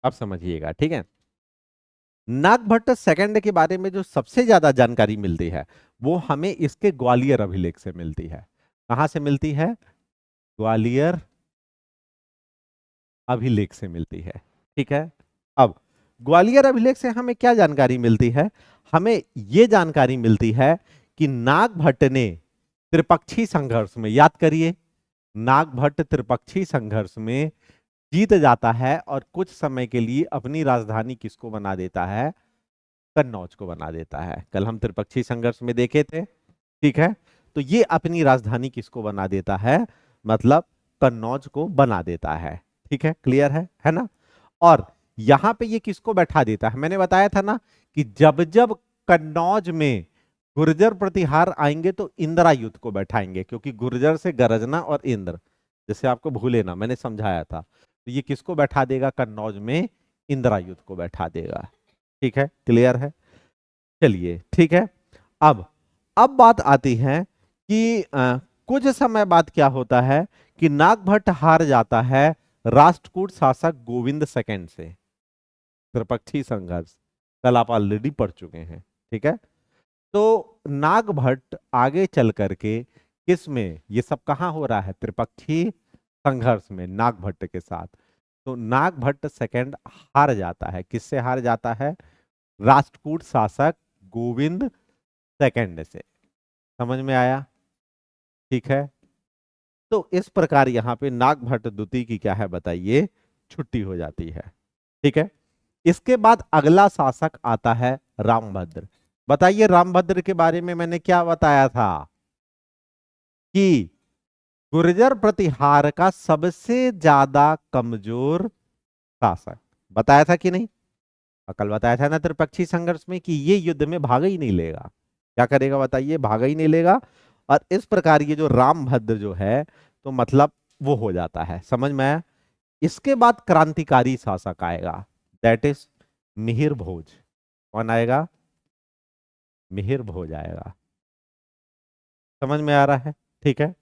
अब समझिएगा, ठीक है। नागभट्ट सेकंड के बारे में जो सबसे ज्यादा जानकारी मिलती है वो हमें इसके ग्वालियर अभिलेख से मिलती है। कहां से मिलती है? ग्वालियर अभिलेख से मिलती है। ठीक है, अब ग्वालियर अभिलेख से हमें क्या जानकारी मिलती है? हमें यह जानकारी मिलती है कि नागभट्ट ने त्रिपक्षीय संघर्ष में, याद करिए, नागभट्ट त्रिपक्षीय संघर्ष में जीत जाता है और कुछ समय के लिए अपनी राजधानी किसको बना देता है? कन्नौज को बना देता है। कल हम त्रिपक्षीय संघर्ष में देखे थे। ठीक है, तो ये अपनी राजधानी किसको बना देता है? मतलब कन्नौज को बना देता है। ठीक है, क्लियर है ना? और यहां पे ये किसको बैठा देता है? मैंने बताया था ना कि जब जब कन्नौज में गुर्जर प्रतिहार आएंगे तो इंद्रायुध को बैठाएंगे, क्योंकि गुर्जर से गरजना और इंद्र, जैसे आपको भूले ना, मैंने समझाया था। तो ये किसको बैठा देगा कन्नौज में? इंद्रायुध को बैठा देगा। ठीक है, क्लियर है? चलिए, ठीक है। अब बात आती है कि कुछ समय बाद क्या होता है कि नागभट्ट हार जाता है राष्ट्रकूट शासक गोविंद सेकंड से। त्रिपक्षीय संघर्ष कल आप ऑलरेडी पढ़ चुके हैं। ठीक है, तो नागभट्ट आगे चल करके किसमें, ये सब कहां हो रहा है? त्रिपक्षीय संघर्ष में नागभट्ट के साथ। तो नागभट्ट सेकंड हार जाता है। किससे हार जाता है? राष्ट्रकूट शासक गोविंद सेकंड से। समझ में आया? ठीक है, तो इस प्रकार यहां पे नागभट्ट द्वितीय की क्या है बताइए? छुट्टी हो जाती है। ठीक है, इसके बाद अगला शासक आता है रामभद्र। बताइए रामभद्र के बारे में मैंने क्या बताया था कि गुर्जर प्रतिहार का सबसे ज्यादा कमजोर शासक। बताया था कि नहीं? और कल बताया था ना त्रिपक्षीय संघर्ष में कि ये युद्ध में भाग ही नहीं लेगा। क्या करेगा बताइए? भाग ही नहीं लेगा। और इस प्रकार ये जो रामभद्र जो है तो मतलब वो हो जाता है, समझ में आया? इसके बाद क्रांतिकारी शासक आएगा, दैट इज मिहिर भोज। कौन आएगा? मिहिर भोज आएगा। समझ में आ रहा है? ठीक है।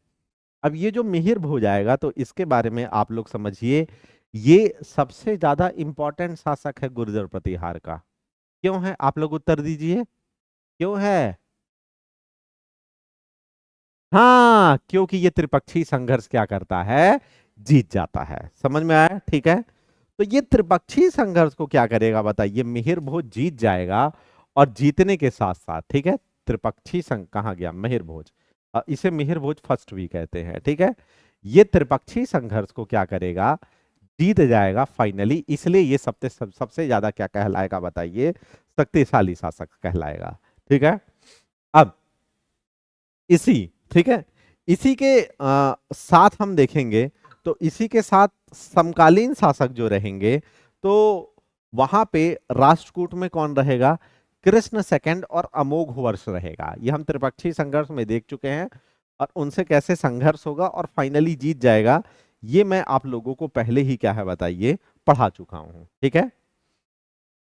अब ये जो मिहिर भोज आएगा तो इसके बारे में आप लोग समझिए, ये सबसे ज्यादा इंपॉर्टेंट शासक है गुर्जर प्रतिहार का। क्यों है? आप लोग उत्तर दीजिए, क्यों है? हाँ, क्योंकि ये त्रिपक्षीय संघर्ष क्या करता है? जीत जाता है। समझ में आया? ठीक है। तो ये त्रिपक्षीय संघर्ष को क्या करेगा बताइए? मिहिर भोज जीत जाएगा। और जीतने के साथ साथ, ठीक है, त्रिपक्षीय संघ कहाँ गया? मिहिर भोज। इसे मिहिर भोज फर्स्ट भी कहते हैं, ठीक है। ये त्रिपक्षीय संघर्ष को क्या करेगा? जीत जाएगा फाइनली। इसलिए ये सबसे ज्यादा क्या कहलाएगा बताइए? शक्तिशाली शासक कहलाएगा। ठीक है। अब इसी, ठीक है, इसी के साथ हम देखेंगे तो इसी के साथ समकालीन शासक जो रहेंगे तो वहां पे राष्ट्रकूट में कौन रहेगा? कृष्ण सेकंड और अमोघ वर्ष रहेगा। ये हम त्रिपक्षीय संघर्ष में देख चुके हैं और उनसे कैसे संघर्ष होगा और फाइनली जीत जाएगा, ये मैं आप लोगों को पहले ही क्या है बताइए पढ़ा चुका हूं। ठीक है।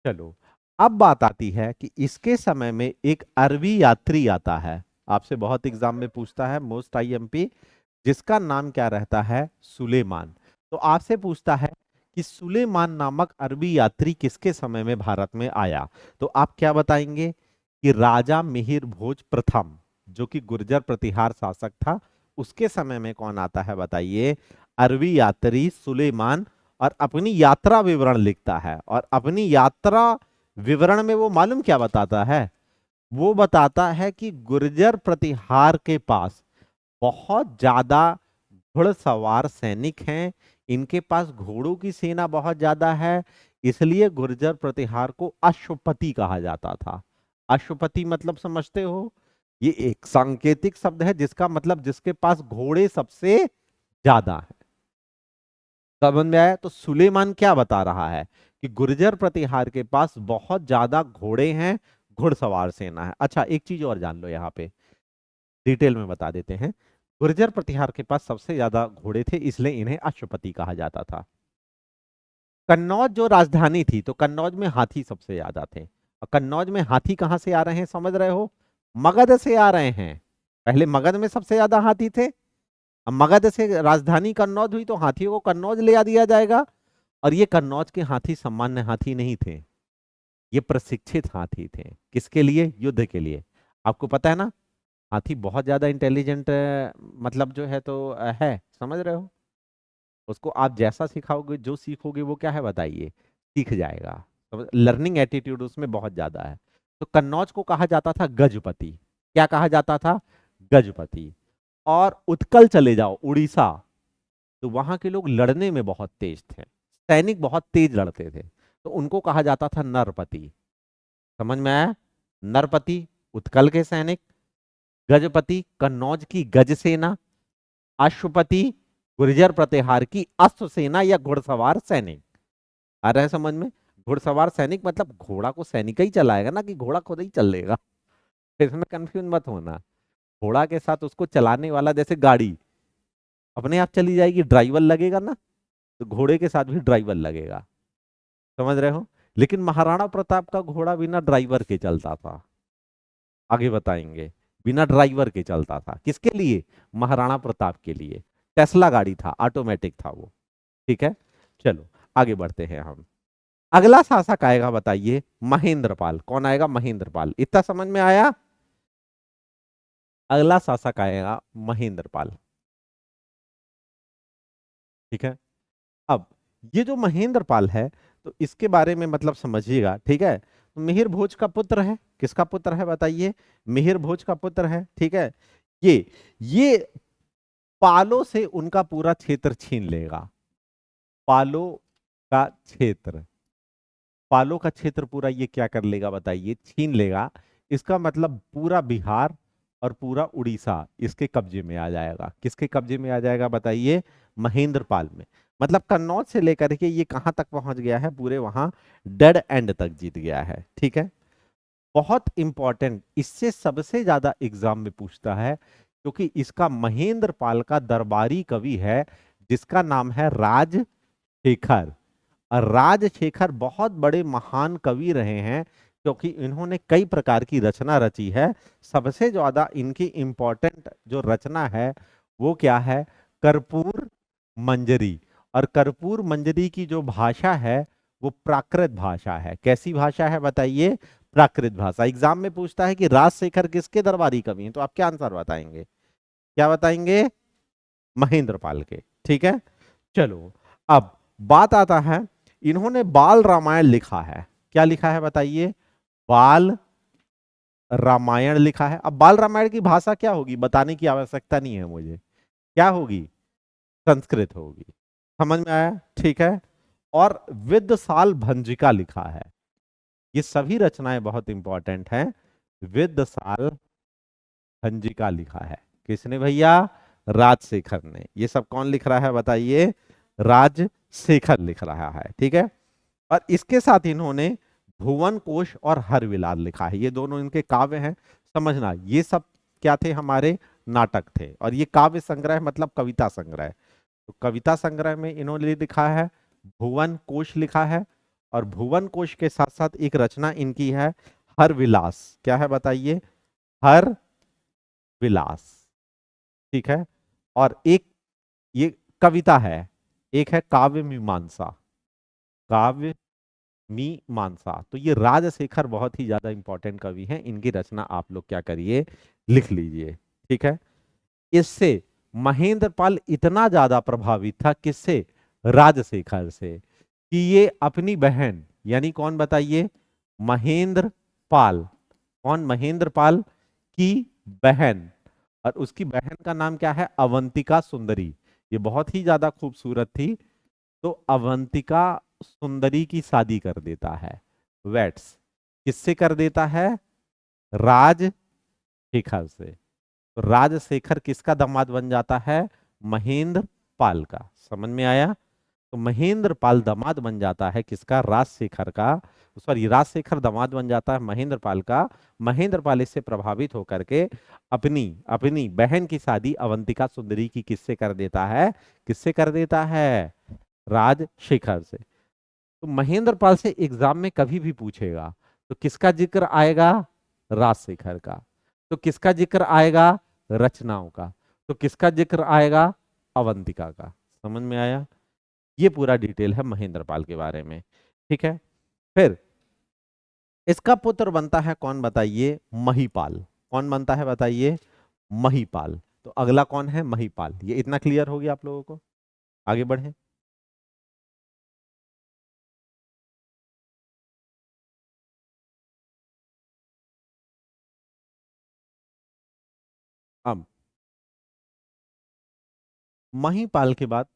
चलो, अब बात आती है कि इसके समय में एक अरबी यात्री आता है, आपसे बहुत एग्जाम में पूछता है, मोस्ट आईएमपी, जिसका नाम क्या रहता है? सुलेमान। तो आपसे पूछता है कि सुलेमान नामक अरबी यात्री किसके समय में भारत में आया? तो आप क्या बताएंगे कि राजा मिहिर भोज प्रथम, जो कि गुर्जर प्रतिहार शासक था, उसके समय में कौन आता है बताइए? अरबी यात्री सुलेमान। और अपनी यात्रा विवरण लिखता है। और अपनी यात्रा विवरण में वो मालूम क्या बताता है? वो बताता है कि गुर्जर प्रतिहार के पास बहुत ज्यादा घुड़सवार सैनिक हैं, इनके पास घोड़ों की सेना बहुत ज्यादा है, इसलिए गुर्जर प्रतिहार को अश्वपति कहा जाता था। अश्वपति मतलब समझते हो? ये एक सांकेतिक शब्द है जिसका मतलब जिसके पास घोड़े सबसे ज्यादा है। समझ में आया? तो सुलेमान क्या बता रहा है कि गुर्जर प्रतिहार के पास बहुत ज्यादा घोड़े हैं, घुड़सवार सेना है। अच्छा, एक चीज और जान लो, यहाँ पे डिटेल में बता देते हैं। गुर्जर प्रतिहार के पास सबसे ज्यादा घोड़े थे, इसलिए इन्हें अश्वपति कहा जाता था। कन्नौज जो राजधानी थी, तो कन्नौज में हाथी सबसे ज्यादा थे। और कन्नौज में हाथी कहां से आ रहे हैं समझ रहे हो? मगध से आ रहे हैं। पहले मगध में सबसे ज्यादा हाथी थे, अब मगध से राजधानी कन्नौज हुई तो हाथियों को कन्नौज ले आ दिया जाएगा। और ये कन्नौज के हाथी सामान्य हाथी नहीं थे, ये प्रशिक्षित हाथी थे। किसके लिए? युद्ध के लिए। आपको पता है ना, हाथी बहुत ज्यादा इंटेलिजेंट मतलब जो है तो है, समझ रहे हो? उसको आप जैसा सिखाओगे, जो सीखोगे वो क्या है बताइए? सीख जाएगा। लर्निंग एटीट्यूड उसमें बहुत ज्यादा है। तो कन्नौज को कहा जाता था गजपति। क्या कहा जाता था? गजपति। और उत्कल चले जाओ, उड़ीसा, तो वहां के लोग लड़ने में बहुत तेज थे, सैनिक बहुत तेज लड़ते थे, तो उनको कहा जाता था नरपति। समझ में आया? नरपति उत्कल के सैनिक, गजपति कन्नौज की गज सेना, अश्वपति गुर्जर प्रतिहार की अश्व सेना या घुड़सवार सैनिक। आ रहा है समझ में? घुड़सवार सैनिक मतलब घोड़ा को सैनिक ही चलाएगा ना, कि घोड़ा खुद ही चल लेगा? इसमें कंफ्यूज मत होना। घोड़ा के साथ उसको चलाने वाला, जैसे गाड़ी अपने आप चली जाएगी, ड्राइवर लगेगा ना, तो घोड़े के साथ भी ड्राइवर लगेगा। समझ रहे हो? लेकिन महाराणा प्रताप का घोड़ा बिना ड्राइवर के चलता था। आगे बताएंगे। बिना ड्राइवर के चलता था, किसके लिए? महाराणा प्रताप के लिए। टेस्ला गाड़ी था, ऑटोमेटिक था वो। ठीक है। चलो, आगे बढ़ते हैं हम। अगला शासक आएगा बताइए, महेंद्रपाल। कौन आएगा? महेंद्रपाल। इतना समझ में आया? अगला शासक आएगा महेंद्रपाल। ठीक है। अब ये जो महेंद्रपाल है तो इसके बारे में मतलब समझिएगा, ठीक है। तो मिहिर भोज का पुत्र है। किसका पुत्र है बताइए? मिहिर भोज का पुत्र है। ठीक है। ये पालो से उनका पूरा क्षेत्र छीन लेगा। पालो का क्षेत्र, पालो का क्षेत्र पूरा ये क्या कर लेगा बताइए? छीन लेगा। इसका मतलब पूरा बिहार और पूरा उड़ीसा इसके कब्जे में आ जाएगा। किसके कब्जे में आ जाएगा बताइए? महेंद्रपाल में। मतलब कन्नौज से लेकर के ये कहां तक पहुंच गया है? पूरे वहां डेड एंड तक जीत गया है। ठीक है, बहुत इंपॉर्टेंट, इससे सबसे ज्यादा एग्जाम में पूछता है, क्योंकि इसका महेंद्रपाल का दरबारी कवि है जिसका नाम है राजशेखर। और राजशेखर बहुत बड़े महान कवि रहे हैं, क्योंकि इन्होंने कई प्रकार की रचना रची है। सबसे ज्यादा इनकी इंपॉर्टेंट जो रचना है वो क्या है? कर्पूर मंजरी। और कर्पूर मंजरी की जो भाषा है वो प्राकृत भाषा है। कैसी भाषा है बताइए? प्राकृत भाषा। एग्जाम में पूछता है कि राजशेखर किसके दरबारी कवि हैं, तो आप क्या आंसर बताएंगे? क्या बताएंगे? महेंद्रपाल के। ठीक है, चलो अब बात आता है, इन्होंने बाल रामायण लिखा है। क्या लिखा है बताइए? बाल रामायण लिखा है। अब बाल रामायण की भाषा क्या होगी बताने की आवश्यकता नहीं है मुझे। क्या होगी? संस्कृत होगी। समझ में आया? ठीक है, और विद्वसाल भंजिका लिखा है। ये सभी रचनाएं बहुत इंपॉर्टेंट हैं। विद्वसाल भंजिका लिखा है किसने भैया? राजशेखर ने। ये सब कौन लिख रहा है बताइए? राजशेखर लिख रहा है। ठीक है, और इसके साथ इन्होंने भुवन कोश और हरविलास लिखा है। ये दोनों इनके काव्य हैं। समझना, ये सब क्या थे? हमारे नाटक थे। और ये काव्य संग्रह मतलब कविता संग्रह। तो कविता संग्रह में इन्होंने लिखा है, भुवन कोश लिखा है, और भुवन कोश के साथ साथ एक रचना इनकी है हरविलास। क्या है बताइए? हर विलास। ठीक है, और एक ये कविता है, एक है काव्य मीमांसा। काव्य मीमांसा। तो ये राजशेखर बहुत ही ज्यादा इंपॉर्टेंट कवि हैं, इनकी रचना आप लोग क्या करिए? लिख लीजिए। ठीक है, इससे महेंद्रपाल इतना ज्यादा प्रभावित था, किससे? राजशेखर से, कि ये अपनी बहन, यानी कौन बताइए? महेंद्रपाल। कौन? महेंद्रपाल की बहन। और उसकी बहन का नाम क्या है? अवंतिका सुंदरी। ये बहुत ही ज्यादा खूबसूरत थी, तो अवंतिका सुंदरी की शादी कर देता है। वेट्स किससे कर देता है? राजशेखर से। तो राजशेखर किसका दामाद बन जाता है? महेंद्रपाल का। समझ में आया? तो महेंद्रपाल दामाद बन जाता है किसका? राजशेखर का। सॉरी, राजशेखर दामाद बन जाता है महेंद्रपाल का। महेंद्रपाल इससे प्रभावित होकर के अपनी अपनी बहन की शादी अवंतिका सुंदरी की किससे कर देता है? किससे कर देता है? राजशेखर से। तो महेंद्रपाल से एग्जाम में कभी भी पूछेगा तो किसका जिक्र आएगा? राजशेखर का। तो किसका जिक्र आएगा? रचनाओं का। तो किसका जिक्र आएगा? अवंतिका का। समझ में आया? ये पूरा डिटेल है महेंद्रपाल के बारे में। ठीक है, फिर इसका पुत्र बनता है कौन बताइए? महीपाल। कौन बनता है बताइए? महीपाल। तो अगला कौन है? महीपाल। ये इतना क्लियर हो गया आप लोगों को? आगे बढ़े। अब महीपाल के बाद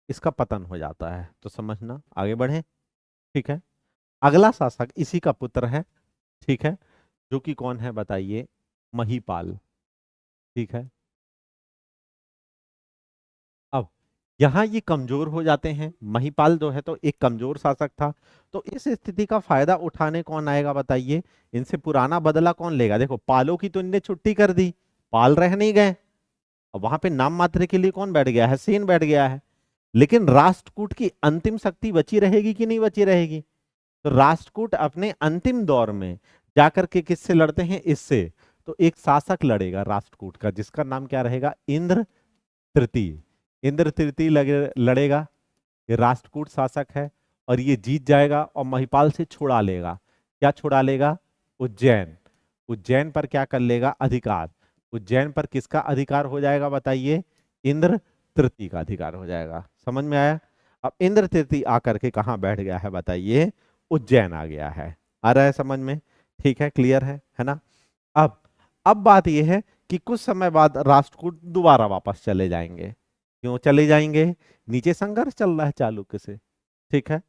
इसका पतन हो जाता है, तो समझना। आगे बढ़े। ठीक है, अगला शासक इसी का पुत्र है। ठीक है, जो कि कौन है बताइए? महीपाल। ठीक है, अब यहां ये कमजोर हो जाते हैं। महीपाल जो है तो एक कमजोर शासक था, तो इस स्थिति का फायदा उठाने कौन आएगा बताइए? इनसे पुराना बदला कौन लेगा? देखो, पालों की तो इनने छुट्टी कर दी, पाल रह नहीं गए। अब वहां पे नाम मात्र के लिए कौन बैठ गया है? सेन बैठ गया है। लेकिन राष्ट्रकूट की अंतिम शक्ति बची रहेगी कि नहीं बची रहेगी? तो राष्ट्रकूट अपने अंतिम दौर में जाकर के किससे लड़ते हैं? इससे। तो एक शासक लड़ेगा राष्ट्रकूट का, जिसका नाम क्या रहेगा? इंद्र तृतीय। इंद्र तृतीय लड़ेगा। ये राष्ट्रकूट शासक है, और ये जीत जाएगा और महिपाल से छुड़ा लेगा। क्या छुड़ा लेगा? उज्जैन। उज्जैन पर क्या कर लेगा? अधिकार। उज्जैन पर किसका अधिकार हो जाएगा बताइए? इंद्र तृतीय का अधिकार हो जाएगा। समझ में आया? अब इंद्र तृतीय आकर के कहाँ बैठ गया है बताइए? उज्जैन आ गया है। आ रहा है समझ में? ठीक है, क्लियर है ना? अब बात यह है कि कुछ समय बाद राष्ट्रकूट दोबारा वापस चले जाएंगे। क्यों चले जाएंगे? नीचे संघर्ष चल रहा है चालुक्य से। ठीक है,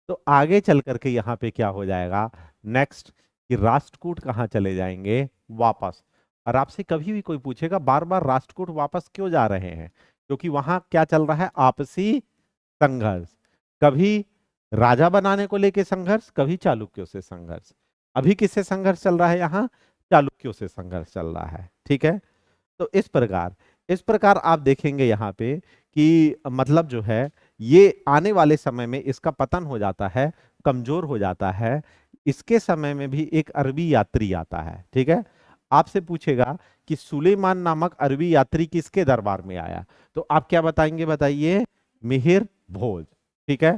तो आगे चल करके यहाँ पे क्या हो जाएगा? नेक्स्ट, कि राष्ट्रकूट कहाँ चले जाएंगे? वापस। और आपसे कभी भी कोई पूछेगा बार बार राष्ट्रकूट वापस क्यों जा रहे हैं, क्योंकि वहां क्या चल रहा है? आपसी संघर्ष। कभी राजा बनाने को लेके संघर्ष, कभी चालुक्यों से संघर्ष। अभी किससे संघर्ष चल रहा है? यहाँ चालुक्यों से संघर्ष चल रहा है। ठीक है, तो इस प्रकार आप देखेंगे यहाँ पे कि मतलब जो है ये आने वाले समय में इसका पतन हो जाता है, कमजोर हो जाता है। इसके समय में भी एक अरबी यात्री आता है। ठीक है, आपसे पूछेगा कि सुलेमान नामक अरबी यात्री किसके दरबार में आया, तो आप क्या बताएंगे? बताइए, मिहिर भोज। ठीक है,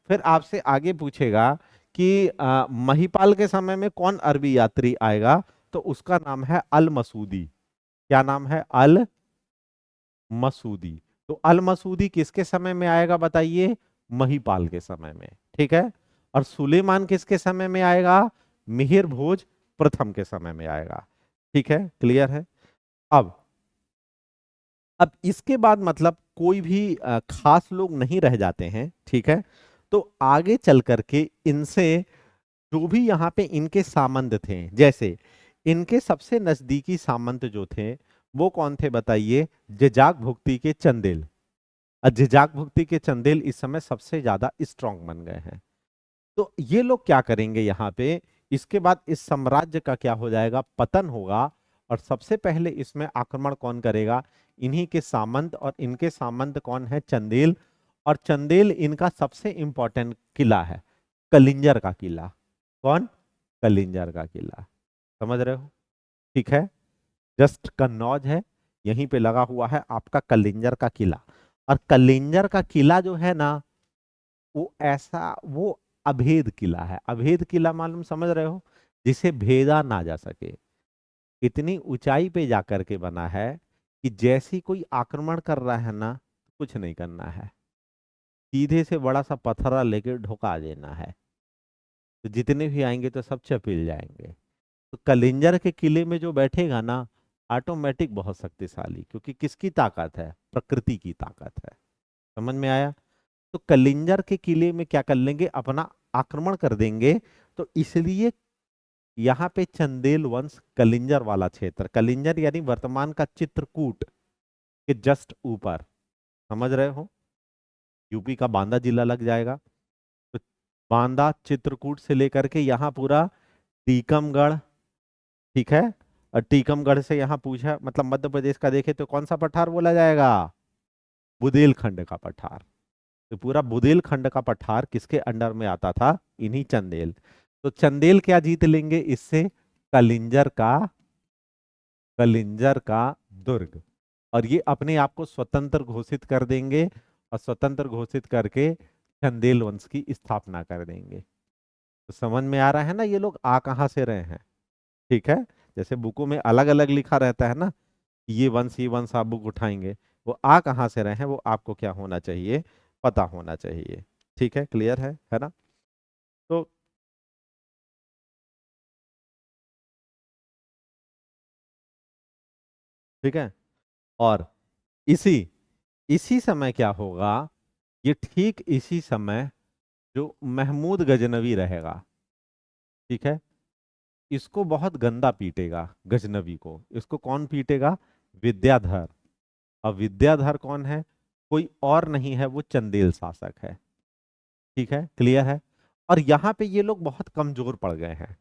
फिर आपसे आगे पूछेगा कि महिपाल के समय में कौन अरबी यात्री आएगा, तो उसका नाम है अल मसूदी। क्या नाम है? अल मसूदी। तो अल मसूदी किसके समय में आएगा? बताइए, महिपाल के समय में। ठीक है, और सुलेमान किसके समय में आएगा? मिहिर भोज प्रथम के समय में आएगा। ठीक है, क्लियर है? अब इसके बाद मतलब कोई भी खास लोग नहीं रह जाते हैं। ठीक है, तो आगे चल करके इनसे जो भी यहाँ पे इनके सामंत थे, जैसे इनके सबसे नजदीकी सामंत जो थे वो कौन थे? बताइए, जिजाक भुक्ति के चंदेल। और जिजाक भुक्ति के चंदेल इस समय सबसे ज्यादा स्ट्रांग बन गए हैं। तो ये लोग क्या करेंगे यहाँ पे? इसके बाद इस साम्राज्य का क्या हो जाएगा? पतन होगा। और सबसे पहले इसमें आक्रमण कौन करेगा? इन्हीं के सामंत, और इनके सामंत कौन है? चंदेल। और चंदेल इनका सबसे इंपॉर्टेंट किला है, कलिंजर का किला। कौन? कलिंजर का किला। समझ रहे हो? ठीक है, जस्ट कन्नौज है, यहीं पे लगा हुआ है आपका कलिंजर का किला। और कलिंजर का किला जो है ना, वो अभेद किला है। अभेद किला मालूम, समझ रहे हो? जिसे भेदा ना जा सके। इतनी ऊंचाई पे जाकर के बना है कि जैसी कोई आक्रमण कर रहा है ना, कुछ नहीं करना है, सीधे से बड़ा सा पत्थरा लेके ढुका देना है, तो जितने भी आएंगे तो सब चपिल जाएंगे। तो कलिंजर के किले में जो बैठेगा ना, ऑटोमेटिक बहुत शक्तिशाली, क्योंकि किसकी ताकत है? प्रकृति की ताकत है। समझ में आया? तो कलिंजर के किले में क्या कर लेंगे? अपना आक्रमण कर देंगे। तो इसलिए यहाँ पे चंदेल वंश कलिंजर वाला क्षेत्र, कलिंजर यानी वर्तमान का चित्रकूट के जस्ट ऊपर, समझ रहे हो? यूपी का बांदा जिला लग जाएगा। तो बांदा चित्रकूट से लेकर के यहाँ पूरा टीकमगढ़। ठीक है, और टीकमगढ़ से यहाँ पूछा मतलब मध्य प्रदेश का देखे तो कौन सा पठार बोला जाएगा? बुदेलखंड का पठार। तो पूरा बुदेलखंड का पठार किसके अंडर में आता था? इन्हीं चंदेल। तो चंदेल क्या जीत लेंगे इससे? कलिंजर का, कलिंजर का दुर्ग। और ये अपने आप को स्वतंत्र घोषित कर देंगे, और स्वतंत्र घोषित करके चंदेल वंश की स्थापना कर देंगे। तो समझ में आ रहा है ना ये लोग आ कहाँ से रहे हैं? ठीक है, जैसे बुकों में अलग अलग लिखा रहता है ना कि ये वंश आप बुक उठाएंगे, वो आ कहाँ से रहे हैं वो आपको क्या होना चाहिए? पता होना चाहिए। ठीक है, क्लियर है ना? तो ठीक है, और इसी इसी समय क्या होगा? ये ठीक इसी समय जो महमूद गजनवी रहेगा, ठीक है, इसको बहुत गंदा पीटेगा गजनवी को। इसको कौन पीटेगा? विद्याधर। अब विद्याधर कौन है? कोई और नहीं है, वो चंदेल शासक है। ठीक है, क्लियर है? और यहाँ पे ये लोग बहुत कमजोर पड़ गए हैं।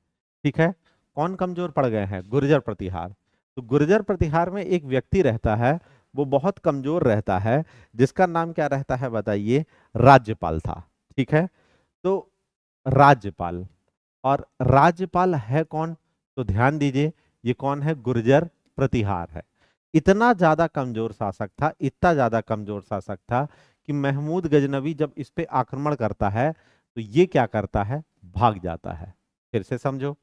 ठीक है, कौन कमजोर पड़ गए हैं? गुर्जर प्रतिहार। तो गुर्जर प्रतिहार में एक व्यक्ति रहता है, वो बहुत कमजोर रहता है, जिसका नाम क्या रहता है? बताइए। राज्यपाल था। ठीक है, तो राज्यपाल, और राज्यपाल है कौन? तो ध्यान दीजिए, ये कौन है? गुर्जर प्रतिहार है। इतना ज्यादा कमजोर शासक था, इतना ज्यादा कमजोर शासक था कि महमूद गजनवी जब इस पे आक्रमण करता है तो ये क्या करता है? भाग जाता है। फिर से समझो,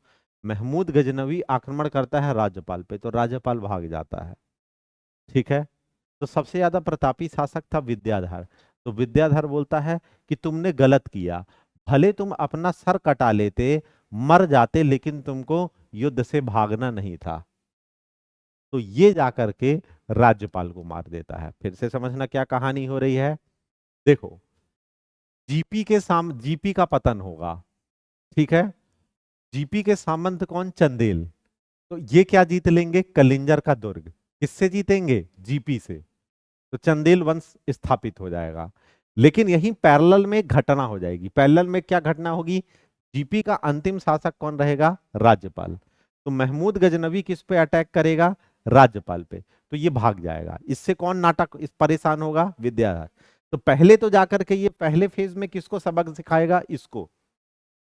महमूद गजनवी आक्रमण करता है राज्यपाल पे, तो राज्यपाल भाग जाता है। ठीक है, तो सबसे ज्यादा प्रतापी शासक था विद्याधर। तो विद्याधर बोलता है कि तुमने गलत किया, भले तुम अपना सर कटा लेते, मर जाते, लेकिन तुमको युद्ध से भागना नहीं था। तो ये जाकर के राज्यपाल को मार देता है। फिर से समझना क्या कहानी हो रही है। देखो, जीपी का पतन होगा। ठीक है, जीपी के सामंत कौन? चंदेल। तो ये क्या जीत लेंगे? कलिंजर का दुर्ग। किससे जीतेंगे? जीपी से। तो चंदेल वंश स्थापित हो जाएगा। लेकिन यही पैरेलल में एक घटना हो जाएगी। पैरेलल में क्या घटना होगी? जीपी का अंतिम शासक कौन रहेगा? राज्यपाल। तो महमूद गजनवी किस पे अटैक करेगा? राज्यपाल पे। तो ये भाग जाएगा। इससे कौन नाटक इस परेशान होगा? विद्याधर। तो पहले तो जाकर के ये पहले फेज में किसको सबक सिखाएगा? इसको।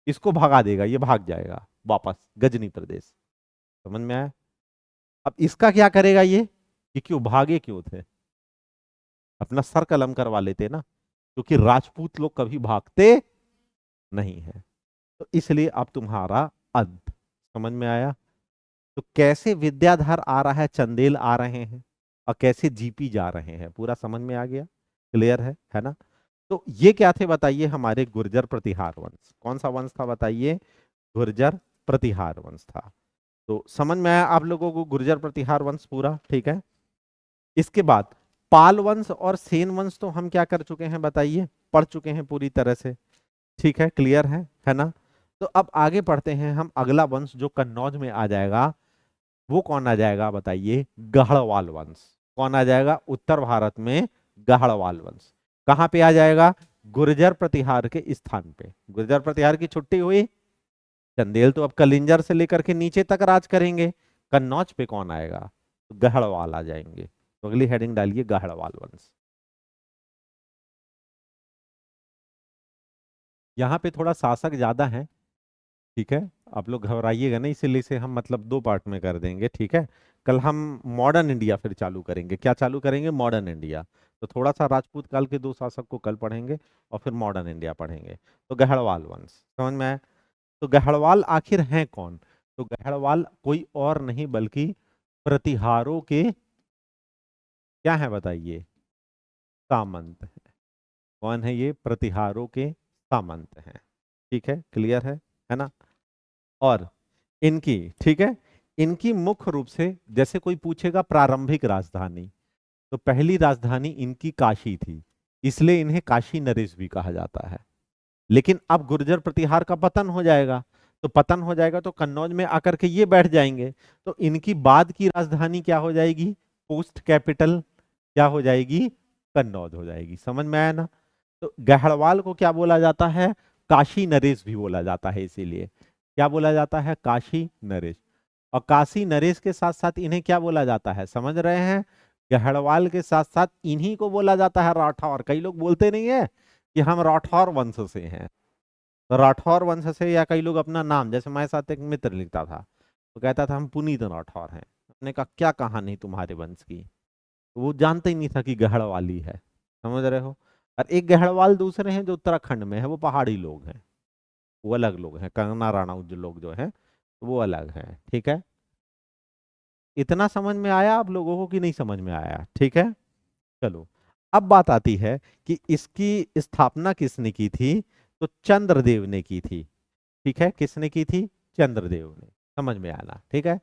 इसको भगा देगा, ये भाग जाएगा वापस गजनी प्रदेश। समझ में आया? अब इसका क्या करेगा ये क्यों भागे क्यों थे? अपना सर कलम करवा लेते ना, क्योंकि राजपूत लोग कभी भागते नहीं है। तो इसलिए अब तुम्हारा अंत। समझ में आया? तो कैसे विद्याधर आ रहा है, चंदेल आ रहे हैं, और कैसे जीपी जा रहे हैं, पूरा समझ में आ गया? क्लियर है ना? तो ये क्या थे बताइए? हमारे गुर्जर प्रतिहार वंश। कौन सा वंश था बताइए? गुर्जर प्रतिहार वंश था। तो समझ में आया आप लोगों को गुर्जर प्रतिहार वंश पूरा? ठीक है। इसके बाद पाल वंश और सेन वंश तो हम क्या कर चुके हैं बताइए? पढ़ चुके हैं पूरी तरह से। ठीक है, क्लियर है ना? तो अब आगे पढ़ते हैं हम। अगला वंश जो कन्नौज में आ जाएगा वो कौन आ जाएगा बताइए? गढ़वाल वंश। कौन आ जाएगा? उत्तर भारत में गढ़वाल वंश। कहां पे आ जाएगा? गुर्जर प्रतिहार के स्थान पे। गुर्जर प्रतिहार की छुट्टी हुई, चंदेल तो अब कलिंजर से लेकर के नीचे तक राज करेंगे। कन्नौज पे कौन आएगा? तो गढ़वाल आ जाएंगे। तो अगली हेडिंग डालिए गढ़वाल वंश। यहाँ पे थोड़ा शासक ज्यादा है, ठीक है? आप लोग घबराइएगा नहीं, इसीलिए इसे हम मतलब दो पार्ट में कर देंगे, ठीक है? कल हम मॉडर्न इंडिया फिर चालू करेंगे। क्या चालू करेंगे? Modern India. तो थोड़ा सा राजपूत काल के दो शासक को कल पढ़ेंगे और फिर मॉडर्न इंडिया पढ़ेंगे। तो गढ़वाल वंश समझ में आया? तो गढ़वाल आखिर हैं कौन? तो गढ़वाल कोई और नहीं बल्कि प्रतिहारों के क्या है बताइए? सामंत है। कौन है ये? प्रतिहारों के सामंत हैं। ठीक है, क्लियर है ना? और इनकी, ठीक है, इनकी मुख्य रूप से जैसे कोई पूछेगा प्रारंभिक राजधानी, तो पहली राजधानी इनकी काशी थी, इसलिए इन्हें काशी नरेश भी कहा जाता है। लेकिन अब गुर्जर प्रतिहार का पतन हो जाएगा, तो पतन हो जाएगा तो कन्नौज में आकर के ये बैठ जाएंगे। तो इनकी बाद की राजधानी क्या हो जाएगी? पोस्ट कैपिटल क्या हो जाएगी? कन्नौज हो जाएगी। समझ में आया ना? तो गढ़वाल को क्या बोला जाता है? काशी नरेश भी बोला जाता है। इसीलिए क्या बोला जाता है? काशी नरेश। और काशी नरेश के साथ साथ इन्हें क्या बोला जाता है? समझ रहे हैं? गढ़वाल के साथ साथ इन्हीं को बोला जाता है राठौर। कई लोग बोलते नहीं है कि हम राठौर वंश से हैं। तो राठौर वंश से, या कई लोग अपना नाम, जैसे मेरे साथ एक मित्र लिखता था तो कहता था हम पुनीत राठौर हैं। हमने कहा क्या कहानी तुम्हारे वंश की? तो वो जानता ही नहीं था कि गढ़वाली है। समझ रहे हो? और एक गढ़वाल दूसरे हैं जो उत्तराखंड में है, वो पहाड़ी लोग हैं, वो अलग लोग हैं। कंगना राणाउत जो लोग जो हैं वो अलग हैं। ठीक है, इतना समझ में आया आप लोगों को कि नहीं समझ में आया? ठीक है, चलो। अब बात आती है कि इसकी स्थापना किसने की थी? तो चंद्रदेव ने की थी। ठीक है, किसने की थी? चंद्रदेव ने। समझ में आना? ठीक है।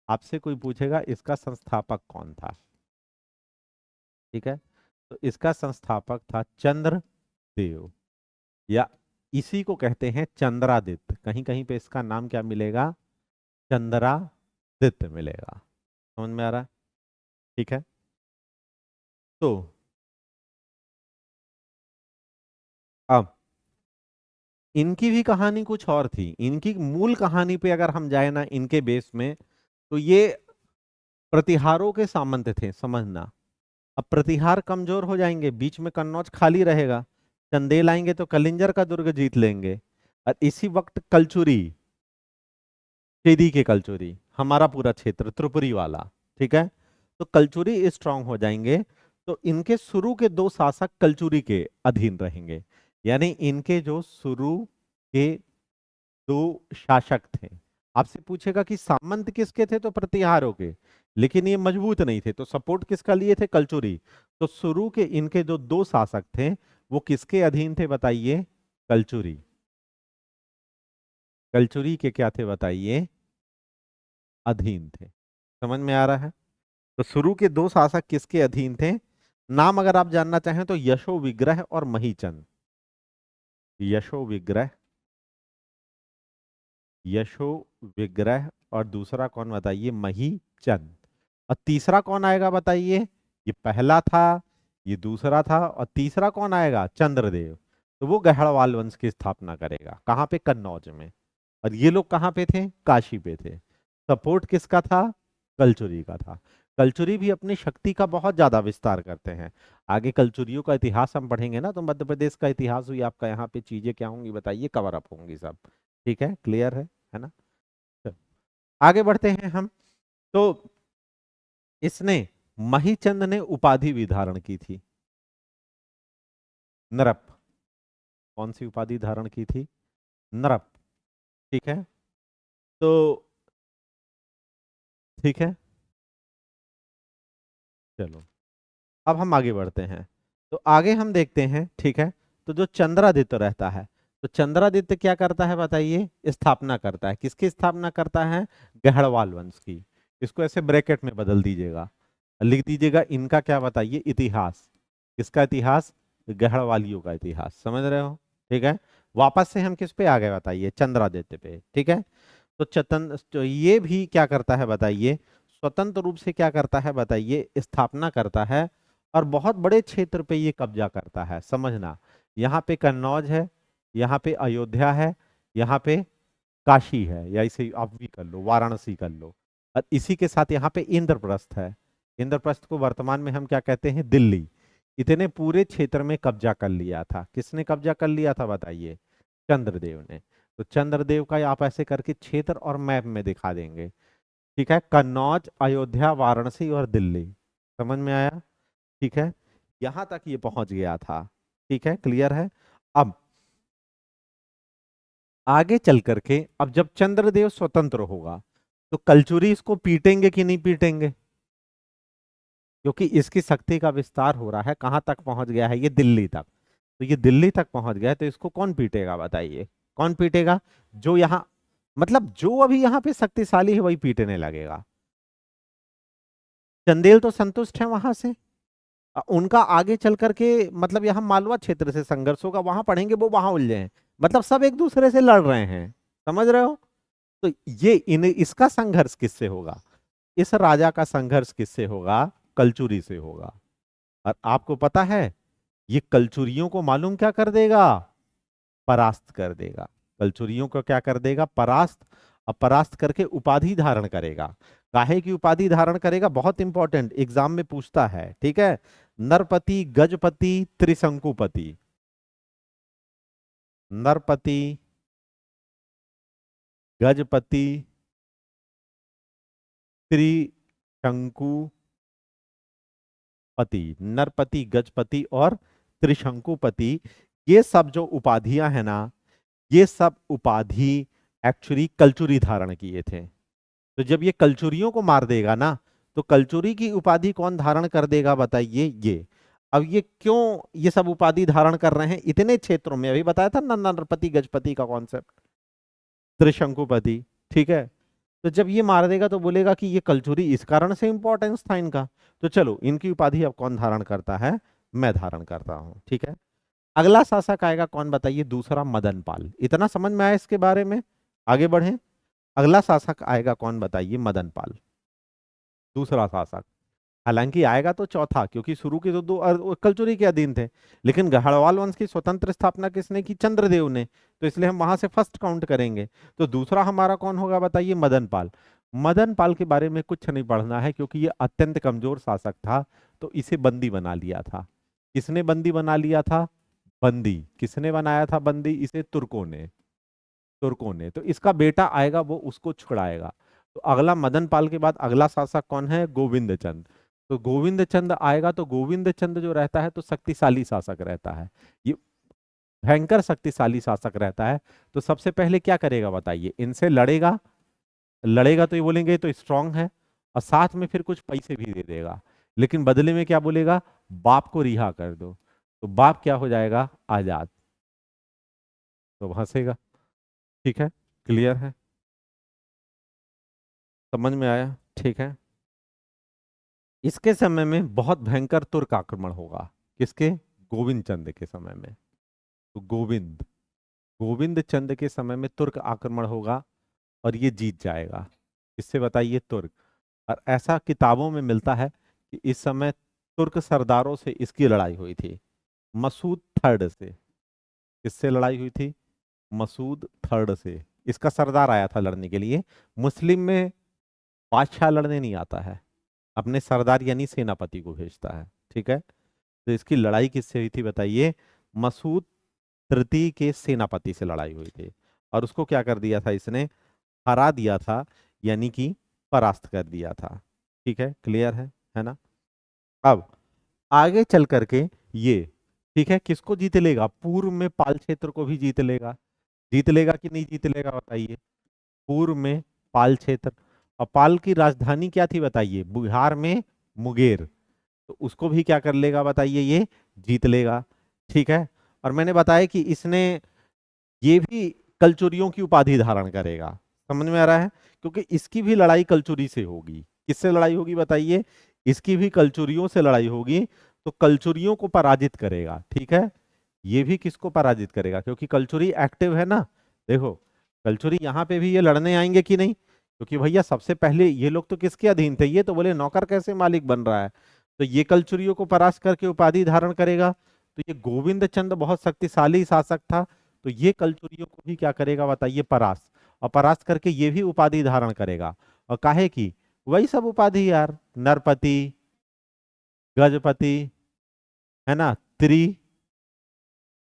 आपसे कोई पूछेगा इसका संस्थापक कौन था, ठीक है, तो इसका संस्थापक था चंद्रदेव, या इसी को कहते हैं चंद्रादित्य। कहीं कहीं पे इसका नाम क्या मिलेगा? चंद्रादित्य मिलेगा। समझ में आ रहा है? ठीक है। तो अब इनकी भी कहानी कुछ और थी। इनकी मूल कहानी पे अगर हम जाए ना, इनके बेस में, तो ये प्रतिहारों के सामंत थे, समझना। अब प्रतिहार कमजोर हो जाएंगे, बीच में कन्नौज खाली रहेगा, चंदेल आएंगे तो कलिंजर का दुर्ग जीत लेंगे। और इसी वक्त कलचुरी, चेदी के कलचुरी, हमारा पूरा क्षेत्र त्रिपुरी वाला, ठीक है, तो कलचुरी स्ट्रांग हो जाएंगे। तो इनके शुरू के दो शासक कलचुरी के अधीन रहेंगे। यानी इनके जो शुरू के दो शासक थे, आपसे पूछेगा कि सामंत किसके थे? तो प्रतिहारों के। लेकिन ये मजबूत नहीं थे, तो सपोर्ट किसका लिए थे? कलचुरी। तो शुरू के इनके जो दो शासक थे वो किसके अधीन थे बताइए? कलचुरी। कलचुरी के क्या थे बताइए? अधीन थे। समझ में आ रहा है? तो शुरू के दो शासक किसके अधीन थे? नाम अगर आप जानना चाहें तो यशो विग्रह और महीचंद। यशो विग्रह यशो विग्रह, और दूसरा कौन बताइए, मही चंद। और तीसरा कौन आएगा बताइए, ये पहला था, ये दूसरा था, और तीसरा कौन आएगा, चंद्रदेव। तो वो गढ़वाल वंश की स्थापना करेगा, कहाँ पे, कन्नौज में। और ये लोग कहाँ पे थे, काशी पे थे। सपोर्ट किसका था, कलचुरी का था। कलचुरी भी अपनी शक्ति का बहुत ज्यादा विस्तार करते हैं। आगे कलचुरियों का इतिहास हम पढ़ेंगे ना, तो मध्य प्रदेश का इतिहास हुई आपका, यहाँ पे चीजें क्या होंगी बताइए, कवर अप होंगी सब। ठीक है, क्लियर है ना। चलो, आगे बढ़ते हैं हम। तो इसने, महीचंद ने उपाधि भी धारण की थी, नरप। कौन सी उपाधि धारण की थी, नरप। ठीक है, तो ठीक है, चलो अब हम आगे बढ़ते हैं। तो आगे हम देखते हैं, ठीक है। तो जो चंद्रादित्य रहता है, तो चंद्रादित्य क्या करता है बताइए, स्थापना करता है, किसकी स्थापना करता है, गढ़वाल वंश की। इसको ऐसे ब्रैकेट में बदल दीजिएगा, लिख दीजिएगा इनका क्या बताइए, इतिहास। किसका इतिहास, गढ़वालियों का इतिहास, समझ रहे हो। ठीक है, वापस से हम किस पे आ गए बताइए, चंद्रादित्य पे। ठीक है, तो तो ये भी क्या करता है बताइए, स्वतंत्र रूप से क्या करता है बताइए, स्थापना करता है। और बहुत बड़े क्षेत्र पे ये कब्जा करता है, समझना। यहाँ पे कन्नौज है, यहाँ पे अयोध्या है, यहाँ पे काशी है, या इसे आप भी कर लो, वाराणसी कर लो। और इसी के साथ यहाँ पे इंद्रप्रस्थ है। इंद्रप्रस्थ को वर्तमान में हम क्या कहते हैं, दिल्ली। इतने पूरे क्षेत्र में कब्जा कर लिया था, किसने कब्जा कर लिया था बताइए, चंद्रदेव ने। तो चंद्रदेव का आप ऐसे करके क्षेत्र और मैप में दिखा देंगे। ठीक है, कन्नौज, अयोध्या, वाराणसी और दिल्ली, समझ में आया। ठीक है, यहां तक ये पहुंच गया था। ठीक है, क्लियर है। अब आगे चल करके, अब जब चंद्रदेव स्वतंत्र होगा, तो कलचुरी इसको पीटेंगे कि नहीं पीटेंगे, क्योंकि इसकी शक्ति का विस्तार हो रहा है, कहां तक पहुंच गया है, ये दिल्ली तक। तो ये दिल्ली तक पहुंच गया है, तो इसको कौन पीटेगा बताइए, कौन पीटेगा, जो यहाँ, मतलब जो अभी यहाँ पे शक्तिशाली है वही पीटने लगेगा। चंदेल तो संतुष्ट है वहां से। उनका आगे चल करके, मतलब यहाँ मालवा क्षेत्र से संघर्ष होगा, वहां पढ़ेंगे, वो वहां उलझे हैं। मतलब सब एक दूसरे से लड़ रहे हैं, समझ रहे हो। तो ये इसका संघर्ष किससे होगा, इस राजा का संघर्ष किससे होगा, कलचुरी से होगा। और आपको पता है, ये कलचुरियों को मालूम क्या कर देगा, परास्त कर देगा। कलचुरियों को क्या कर देगा, परास्त। अब परास्त करके उपाधि धारण करेगा। काहे की उपाधि धारण करेगा, बहुत इंपॉर्टेंट, एग्जाम में पूछता है। ठीक है, नरपति, गजपति, त्रिशंकुपति। नरपति, गजपति, त्रिशंकुपति। नरपति, गजपति और त्रिशंकुपति, ये सब जो उपाधियां हैं ना, ये सब उपाधि एक्चुअली कलचुरी धारण किए थे। तो जब ये कलचुरियों को मार देगा ना, तो कलचुरी की उपाधि कौन धारण कर देगा बताइए, ये। अब ये क्यों ये सब उपाधि धारण कर रहे हैं इतने क्षेत्रों में, अभी बताया था ना नरपति गजपति का कॉन्सेप्ट, त्रिशंकुपति। ठीक है, तो जब ये मार देगा तो बोलेगा कि ये कलचुरी इस कारण से इंपॉर्टेंस था इनका। तो चलो, इनकी उपाधि अब कौन धारण करता है, मैं धारण करता हूं। ठीक है, अगला शासक आएगा कौन बताइए, दूसरा मदनपाल। इतना समझ में आया इसके बारे में, आगे बढ़े। अगला शासक आएगा कौन बताइए, मदनपाल, दूसरा शासक। हालांकि आएगा तो चौथा, क्योंकि शुरू के तो दो कलचुरी के अधीन थे। लेकिन गढ़वाल वंश की स्वतंत्र स्थापना किसने की, चंद्रदेव ने। तो इसलिए हम वहां से फर्स्ट काउंट करेंगे। तो दूसरा हमारा कौन होगा बताइए, मदनपाल। मदनपाल के बारे में कुछ नहीं पढ़ना है, क्योंकि ये अत्यंत कमजोर शासक था। तो इसे बंदी बना लिया था। किसने बंदी बना लिया था, बंदी किसने बनाया था, बंदी इसे तुर्कों ने। तुर्कों ने। तो इसका बेटा आएगा, वो उसको छुड़ाएगा। तो अगला मदनपाल के बाद अगला शासक कौन है, गोविंद चंद। तो गोविंद चंद आएगा, तो गोविंद चंद जो रहता है तो शक्तिशाली शासक रहता है, ये भयंकर शक्तिशाली शासक रहता है। तो सबसे पहले क्या करेगा बताइए, इनसे लड़ेगा। लड़ेगा तो ये बोलेंगे ये तो स्ट्रांग है, और साथ में फिर कुछ पैसे भी दे देगा। लेकिन बदले में क्या बोलेगा, बाप को रिहा कर दो। तो बाप क्या हो जाएगा, आजाद। तो हंसेगा। ठीक है, क्लियर है, समझ में आया। ठीक है, इसके समय में बहुत भयंकर तुर्क आक्रमण होगा, किसके, गोविंद चंद के समय में। तो गोविंद गोविंद चंद के समय में तुर्क आक्रमण होगा। और ये जीत जाएगा। किससे बताइए? तुर्क। और ऐसा किताबों में मिलता है कि इस समय तुर्क सरदारों से इसकी लड़ाई हुई थी, मसूद थर्ड से। किससे लड़ाई हुई थी? मसूद थर्ड से। इसका सरदार आया था लड़ने के लिए। मुस्लिम में बादशाह लड़ने नहीं आता है, अपने सरदार यानी सेनापति को भेजता है। ठीक है, तो इसकी लड़ाई किससे हुई थी बताइए? मसूद तृतीय के सेनापति से लड़ाई हुई थी, और उसको क्या कर दिया था इसने? हरा दिया था, यानी कि परास्त कर दिया था। ठीक है, क्लियर है ना? अब आगे चल करके ये, ठीक है, किसको जीत लेगा? पूर्व में पाल क्षेत्र को भी जीत लेगा। जीत लेगा कि नहीं जीत लेगा बताइए? पूर्व में पाल क्षेत्र। और पाल की राजधानी क्या थी बताइए? बिहार में मुंगेर। तो उसको भी क्या कर लेगा बताइए? ये जीत लेगा। ठीक है, और मैंने बताया कि इसने ये भी कलचुरियों की उपाधि धारण करेगा। समझ में आ रहा है? क्योंकि इसकी भी लड़ाई कलचुरी से होगी। किससे लड़ाई होगी बताइए? इसकी भी कलचुरियों से लड़ाई होगी, तो कलचुरियों को पराजित करेगा। ठीक है, ये भी किसको पराजित करेगा? क्योंकि कलचुरी एक्टिव है ना। देखो, कलचुरी यहाँ पे भी ये लड़ने आएंगे कि नहीं? क्योंकि भैया सबसे पहले ये लोग तो किसके अधीन थे? ये तो बोले नौकर कैसे मालिक बन रहा है। तो ये कलचुरियों को परास्त करके उपाधि धारण करेगा। तो ये गोविंद चंद बहुत शक्तिशाली शासक था, तो ये कलचुरियों को भी क्या करेगा बताइए? परास्त। और परास्त करके ये भी उपाधि धारण करेगा। और काहे की? वही सब उपाधि यार, नरपति, गजपति, है ना, त्रि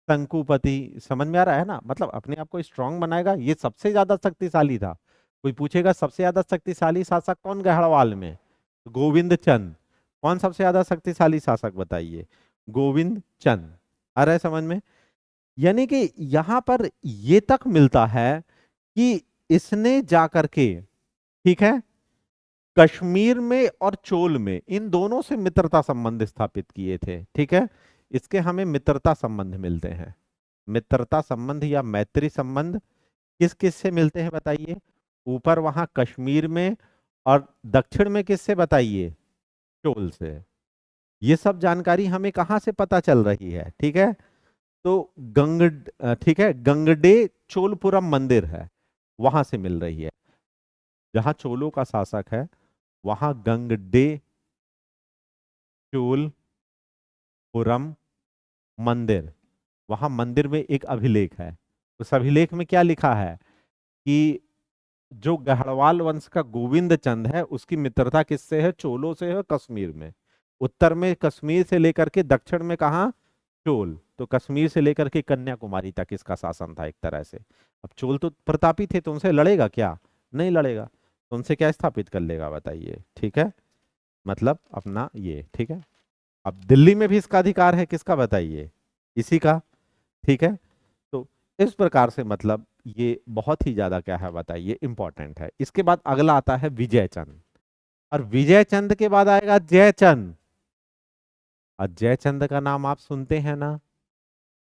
शंकुपति। समझ में आ रहा है ना? मतलब अपने आप को स्ट्रांग बनाएगा। ये सबसे ज्यादा शक्तिशाली था। कोई पूछेगा सबसे ज्यादा शक्तिशाली शासक कौन गढ़वाल में? तो गोविंद चंद। कौन सबसे ज्यादा शक्तिशाली शासक बताइए? गोविंद चंद। आ रहा है समझ में? यानी कि यहां पर ये तक मिलता है कि इसने जाकर के, ठीक है, कश्मीर में और चोल में इन दोनों से मित्रता संबंध स्थापित किए थे। ठीक है, इसके हमें मित्रता संबंध मिलते हैं। मित्रता संबंध या मैत्री संबंध किस किस से मिलते हैं बताइए? ऊपर वहां कश्मीर में, और दक्षिण में किससे बताइए? चोल से। ये सब जानकारी हमें कहाँ से पता चल रही है? ठीक है, तो ठीक है, गंगडे चोलपुरम मंदिर है, वहां से मिल रही है। जहां चोलों का शासक है वहां गंगडे चोलपुरम मंदिर, वहां मंदिर में एक अभिलेख है। उस अभिलेख में क्या लिखा है कि जो गढ़वाल वंश का गोविंद चंद है उसकी मित्रता किससे है? चोलों से है, कश्मीर में। उत्तर में कश्मीर से लेकर के दक्षिण में कहा? चोल। तो कश्मीर से लेकर के कन्याकुमारी तक इसका शासन था एक तरह से। अब चोल तो प्रतापी थे, तो उनसे लड़ेगा क्या? नहीं लड़ेगा। तो उनसे क्या स्थापित कर लेगा बताइए? ठीक है, मतलब अपना ये। ठीक है, अब दिल्ली में भी इसका अधिकार है, किसका बताइए? इसी का। ठीक है, तो इस प्रकार से मतलब ये बहुत ही ज्यादा क्या है बताइए? इंपॉर्टेंट है। इसके बाद अगला आता है विजयचंद, और विजयचंद के बाद आएगा जयचंद। और जयचंद का नाम आप सुनते हैं ना,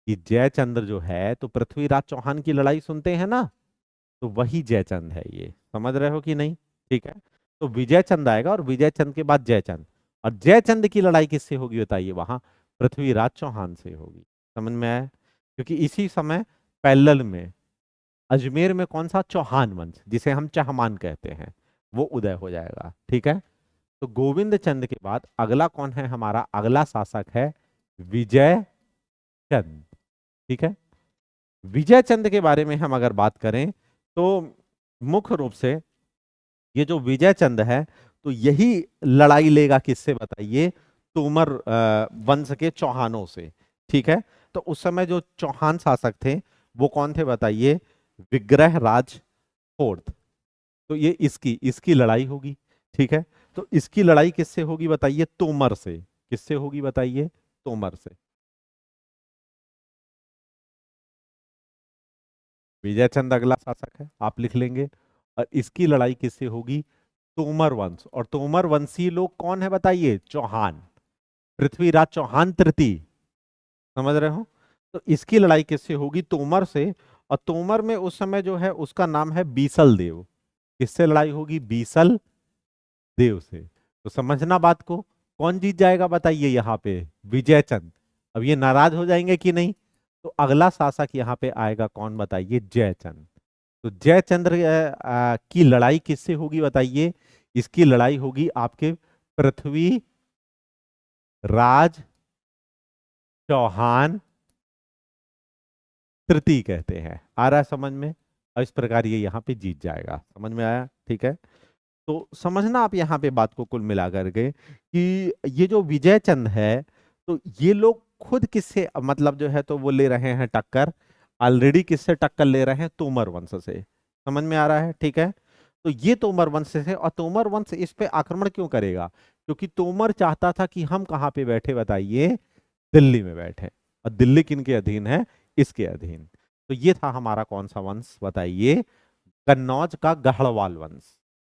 कि जयचंद्र जो है, तो पृथ्वीराज चौहान की लड़ाई सुनते हैं ना, तो वही जयचंद है। ये समझ रहे हो कि नहीं? ठीक है, तो विजयचंद आएगा, और विजयचंद के बाद जयचंद। और जयचंद की लड़ाई किससे होगी बताइए? वहां पृथ्वीराज चौहान से होगी। समझ में आया? क्योंकि इसी समय पैरेलल में अजमेर में कौन सा? चौहान वंश, जिसे हम चहमान कहते हैं, वो उदय हो जाएगा। ठीक है, तो गोविंद चंद के बाद अगला कौन है? हमारा अगला शासक है विजय चंद। ठीक है, विजय चंद के बारे में हम अगर बात करें, तो मुख्य रूप से ये जो विजय चंद है, तो यही लड़ाई लेगा किससे बताइए? तोमर वंश के चौहानों से। ठीक है, तो उस समय जो चौहान शासक थे वो कौन थे बताइए? विग्रह राज फोर्थ। तो ये इसकी इसकी लड़ाई होगी। ठीक है, तो इसकी लड़ाई किससे होगी बताइए? तोमर से। किससे होगी बताइए? तोमर से। विजय चंद अगला शासक है, आप लिख लेंगे। और इसकी लड़ाई किससे होगी? तोमर वंश। और तोमर वंशी लोग कौन है बताइए? चौहान, पृथ्वीराज चौहान तृतीय। समझ रहे हो? तो इसकी लड़ाई किससे होगी? तोमर से। और तोमर में उस समय जो है उसका नाम है बीसल देव। किससे लड़ाई होगी? बीसल देव से। तो समझना बात को। कौन जीत जाएगा बताइए यहाँ पे? विजयचंद। अब ये नाराज हो जाएंगे कि नहीं? तो अगला शासक यहाँ पे आएगा कौन बताइए? जयचंद। तो जयचंद्र की लड़ाई किससे होगी बताइए? इसकी लड़ाई होगी आपके पृथ्वी राज चौहान तृतीय कहते हैं। आ रहा है समझ में? और इस प्रकार ये यहाँ पे जीत जाएगा। समझ में आया? ठीक है। तो समझना आप यहाँ पे बात को कुल मिला करके कि ये जो विजय चंद है, तो ये लोग खुद किससे मतलब जो है तो वो ले रहे हैं टक्कर, ऑलरेडी किससे टक्कर ले रहे हैं? तोमर वंश से। समझ में आ रहा है? ठीक है। तो ये तोमर वंश से, और तोमर वंश इस पे आक्रमण क्यों करेगा? क्योंकि तोमर चाहता था कि हम कहाँ पे बैठे बताइए? दिल्ली में बैठे। और दिल्ली किनके अधीन है? इसके अधीन। तो ये था हमारा कौन सा वंश बताइए? कन्नौज का गढ़वाल वंश।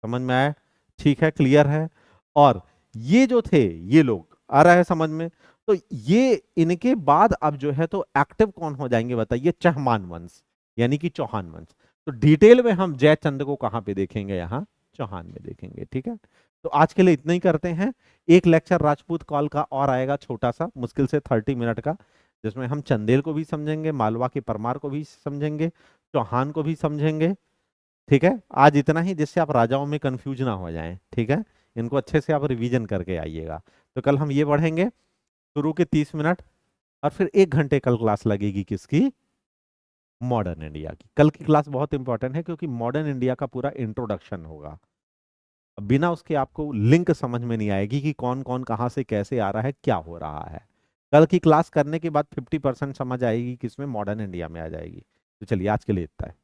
समझ में आया? ठीक है, क्लियर है। और ये जो थे ये लोग, आ रहा है समझ में? तो ये इनके बाद अब जो है तो एक्टिव कौन हो जाएंगे बताइए? चहमान वंश, यानी कि चौहान वंश। तो डिटेल में हम जयचंद को कहाँ पे देखेंगे? यहाँ चौहान में देखेंगे। ठीक है। तो आज के लिए इतना ही करते हैं। एक लेक्चर राजपूत कॉल का और आएगा, छोटा सा, मुश्किल से 30 मिनट का, जिसमें हम चंदेल को भी समझेंगे, मालवा के परमार को भी समझेंगे, चौहान को भी समझेंगे। ठीक है। आज इतना ही, जिससे आप राजाओं में कंफ्यूज ना हो जाएं। ठीक है। इनको अच्छे से आप रिवीजन करके आइएगा। तो कल हम ये पढ़ेंगे, शुरू के 30 मिनट, और फिर 1 घंटे कल क्लास लगेगी किसकी? मॉडर्न इंडिया की। कल की क्लास बहुत इंपॉर्टेंट है, क्योंकि मॉडर्न इंडिया का पूरा इंट्रोडक्शन होगा। बिना उसके आपको लिंक समझ में नहीं आएगी कि कौन कौन कहाँ से कैसे आ रहा है, क्या हो रहा है। कल की क्लास करने के बाद 50% समझ आएगी, किसमें? मॉडर्न इंडिया में आ जाएगी। तो चलिए आज के लिए इतना है।